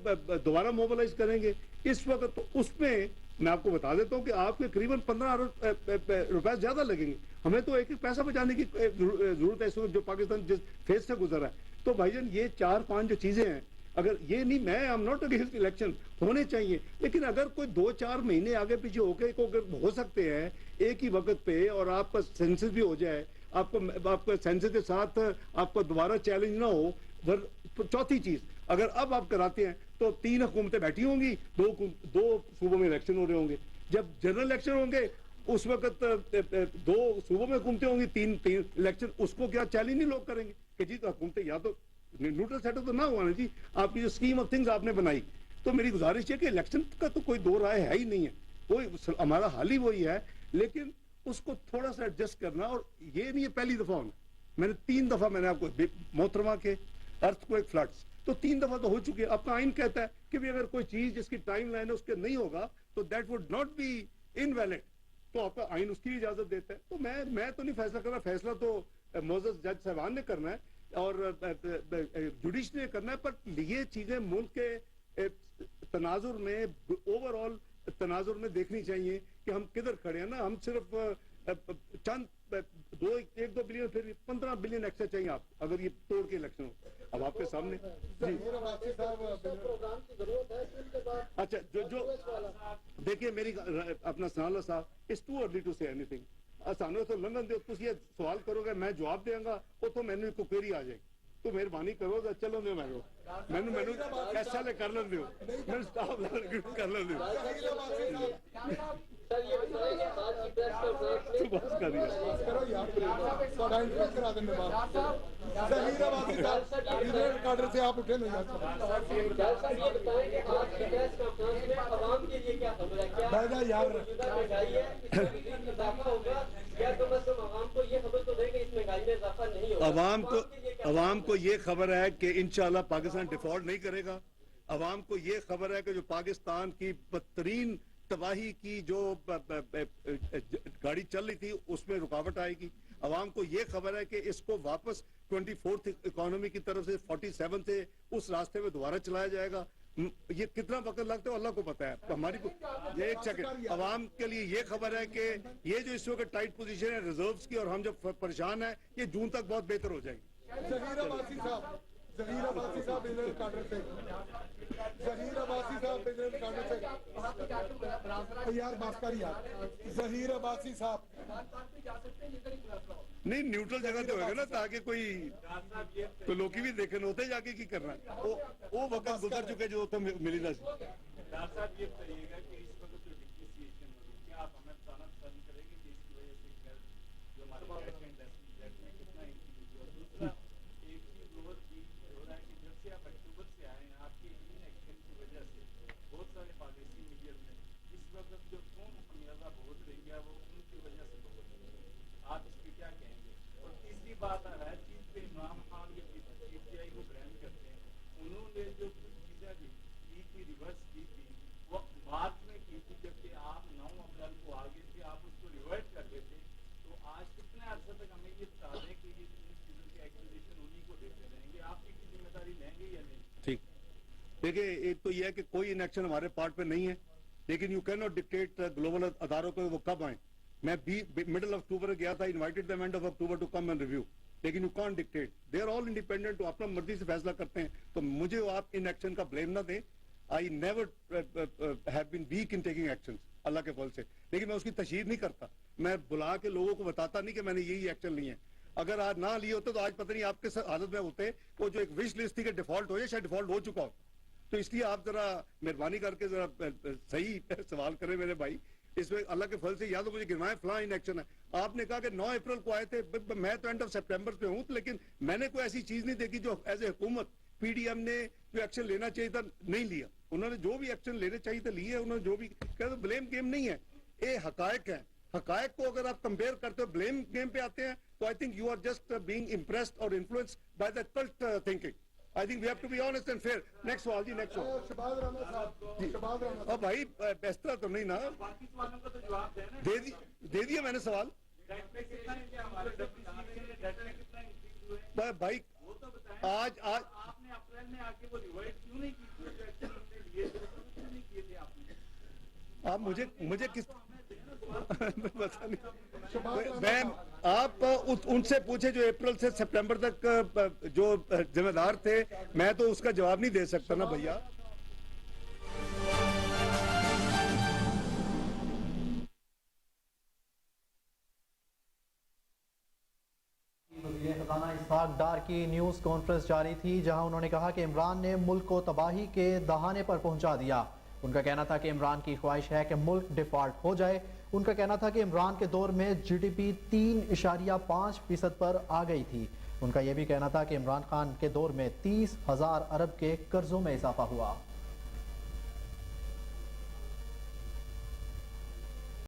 दोबारा मोबिलाइज करेंगे? इस वक्त तो उसमें मैं आपको बता देता हूं कि आपके करीबन 15 अरब रुपए ज्यादा लगेंगे। हमें तो एक पैसा बचाने की जरूरत है इस वक्त, जो पाकिस्तान जिस फेज से गुजरा है। तो भाईजान ये 4-5 जो चीजें हैं, अगर ये नहीं, मैं I am not against election, होने चाहिए, लेकिन अगर कोई 2-4 महीने आगे पीछे होके हो सकते हैं एक ही वक्त पे, और आपका सेंसस भी हो जाए, आपको सेंसस के साथ आपको दोबारा चैलेंज ना हो। चौथी चीज, अगर अब आप कराते हैं तो 3 हुकूमतें बैठी होंगी, 2 सूबों में इलेक्शन हो रहे होंगे। जब जनरल इलेक्शन होंगे उस वक्त 2 सूबों में हुकूमतें होंगी, 3 इलेक्शन, उसको क्या चैलेंज नहीं लोग करेंगे कि जी तो हुकूमतें, या तो न्यूट्रल सेटअप तो ना हुआ ना जी, आपकी जो स्कीम ऑफ थिंग्स आपने बनाई। तो मेरी गुजारिश है कि इलेक्शन का तो कोई 2 राय है ही नहीं है, कोई हमारा हाल ही वही है, लेकिन उसको थोड़ा सा एडजस्ट करना। और ये नहीं है पहली दफा होना, मैंने 3 दफा मैंने आपको मोहतरमा के अर्थक्वेक फ्लड्स तो 3 दफा तो हो चुके हैं। आपका आइन कहता है कि भी अगर कोई चीज जिसकी टाइम लाइन है उसके नहीं होगा तो that would not be invalid, तो आपका आइन उसकी इजाजत देता है। तो मैं तो नहीं फैसला कर रहा, फैसला तो मोअज़्ज़ज़ जज साहबान ने करना है और जुडिशरी ने करना है। पर ये चीजें मुल्क के तनाजुर में, ओवरऑल तनाजुर में देखनी चाहिए कि हम किधर खड़े हैं ना। हम सिर्फ चंद 1-2 बिलियन, फिर 15 बिलियन एक्स्ट्रा चाहिए आप, अगर ये तोड़ के इलेक्शन हो। अब आपके सामने जी, अच्छा जो देखिए मेरी अपना सनाला साहब, it's too early to say anything. सानू तो लंघन दो, तुम ये सवाल करोगे, मैं जवाब देंगा, वो तो मैंने को क्वेरी आ जाएगी। तो मेहरबानी करो तो चलो दो मैनू ऐसा ले कर लें दो, मैं स्टाफ कर लें दो। सर ये बताइए आज की प्रेस कॉन्फ्रेंस में बस कर दिया करो यार, थोड़ा इंटरेस्ट करा देने बाद जहीराबाद की कार्डर से आप उठे नहीं यार। सर ये बताएं कि आज की प्रेस कॉन्फ्रेंस में आवाम के लिए क्या खबर है? क्या बैठा यार, मौजूदा महंगाई है, इसमें भी इजाफा होगा, या तो बस हम आवाम को ये खबर तो दें कि इस महंगाई में इजाफा नहीं होगा? अवाम को ये खबर है कि इंशाल्लाह पाकिस्तान डिफॉल्ट नहीं करेगा। अवाम को ये खबर है कि जो पाकिस्तान की बदतरीन तबाही की जो गाड़ी चल रही थी उसमें रुकावट आएगी। अवाम को ये खबर है कि इसको वापस 24th इकोनॉमी की तरफ से 47 से उस रास्ते में दोबारा चलाया जाएगा। ये कितना वक्त लगता है अल्लाह को पता है। हमारी को ये एक सेकंड, अवाम के लिए ये खबर है कि ये जो इस वक्त टाइट पोजीशन है रिजर्व्स की और हम जब परेशान है, ये जून तक बहुत बेहतर हो जाएगी। जहीर अब्बासी साहब बिजनेस काउंटर से, जहीर अब्बासी साहब बिजनेस काउंटर से, यार बात कर यार, जहीर अब्बासी साहब नहीं न्यूट्रल जगह तो होगा ना, ताकि कोई तो लोग भी देखे होते जाके की करना है। वो वक्त गुजर चुके जो तो मिली ना। डॉक्टर साहब ये बताइएगा कि इस वक्त जो डिप्रिसिएशन हो रही है, क्या आप हमें बताना पसंद करेंगे कि इसकी वजह से जो हमारे टैक्स में कितना इंक्रीज हुआ। दूसरा एक चीज और भी हो रहा है कि जब से आप अक्टूबर से आए हैं, आपके इन एक्शन की वजह से बहुत सारे पॉलिसी मीडिया में इस वक्त जो कौन खमियाजा भुगत रही है वो उनकी वजह से भुगत रही है। आप इस पर क्या कहेंगे? और तीसरी बात हर चीज पे इमरान खान के पीटीआई को ब्रांड करते हैं, उन्होंने जो कुछ चीजें की थी रिवर्स की थी वो मार्च में की थी, जबकि आप 9 अप्रैल को आगे थे, आप उसको रिवर्ट कर लेते। तो आज कितने अर्से तक हमें ये बता दें कि ये चीजों की एक्विजिशन उन्हीं को देते रहेंगे, आपकी की जिम्मेदारी लेंगे या नहीं? ठीक, देखिए एक तो यह है कि कोई इनेक्शन हमारे पार्ट पे नहीं है, लेकिन you can not dictate global अदारों को वो कब आए। मैं मिडिल अक्टूबर गया था, invited the end of October to come and review, लेकिन you can't dictate, they are all independent, अपना मर्जी से फैसला करते हैं। तो मुझे आप इन एक्शन का ब्लेम ना दें। I never have been weak in taking action अल्लाह के फल से, लेकिन मैं उसकी तशहीर नहीं करता। मैं बुला के लोगों को बताता नहीं कि मैंने यही एक्शन लिए हैं। अगर आज ना लिए होते तो आज पता नहीं आपके हालत में होते। वो जो एक विश लिस्ट थी कि डिफॉल्ट हो जाए, शायद डिफॉल्ट हो चुका हो। तो इसलिए आप जरा मेहरबानी करके जरा सही सवाल करें मेरे भाई। इसमें अल्लाह के फल से या तो मुझे गिरवाएं फलां इन एक्शन है। आपने कहा कि 9 अप्रैल को आए थे, मैं तो एंड ऑफ सितंबर पे हूं, लेकिन मैंने कोई ऐसी चीज नहीं देखी जो एज ए हुकूमत पीडीएम ने जो एक्शन लेना चाहिए था नहीं लिया। उन्होंने जो भी एक्शन लेने चाहिए था लिए, उन्होंने जो भी कहा, तो ब्लेम गेम नहीं है, ये हकायक है। हकायक को अगर आप कंपेयर करते हो ब्लेम गेम पे आते हैं, तो I think you are just being impressed और influenced by the cult thinking. I think we have to be honest and fair. Next सवाल जी, नेक्स्ट सवाल। शहबाज राना साहब, शहबाज राना अब भाई इस तरह तो नहीं ना, बाकी सवालों का तो जवाब देना। दे दिया मैंने सवाल। डेट पे कितना है, हमारे डेट में कितना इंक्रीज हुआ है भाई वो तो बताएं। आज आपने अप्रैल में आके वो रिवाइड क्यों नहीं की? जो एक्शन हमने लिए थे वो क्यों नहीं किए थे आपने? आप मुझे किस पता नहीं, मैं आप उनसे पूछे जो अप्रैल से सितंबर तक जो जिम्मेदार थे, मैं तो उसका जवाब नहीं दे सकता ना भैया। वज़ीर ख़ज़ाना इसहाक डार की न्यूज़ कॉन्फ्रेंस जारी थी, जहां उन्होंने कहा कि इमरान ने मुल्क को तबाही के दहाने पर पहुंचा दिया। उनका कहना था कि इमरान की ख्वाहिश है कि मुल्क डिफॉल्ट हो जाए। उनका कहना था कि इमरान के दौर में जीडीपी 3.5% पर आ गई थी। उनका यह भी कहना था कि इमरान खान के दौर में 30,000 अरब के कर्जों में इजाफा हुआ।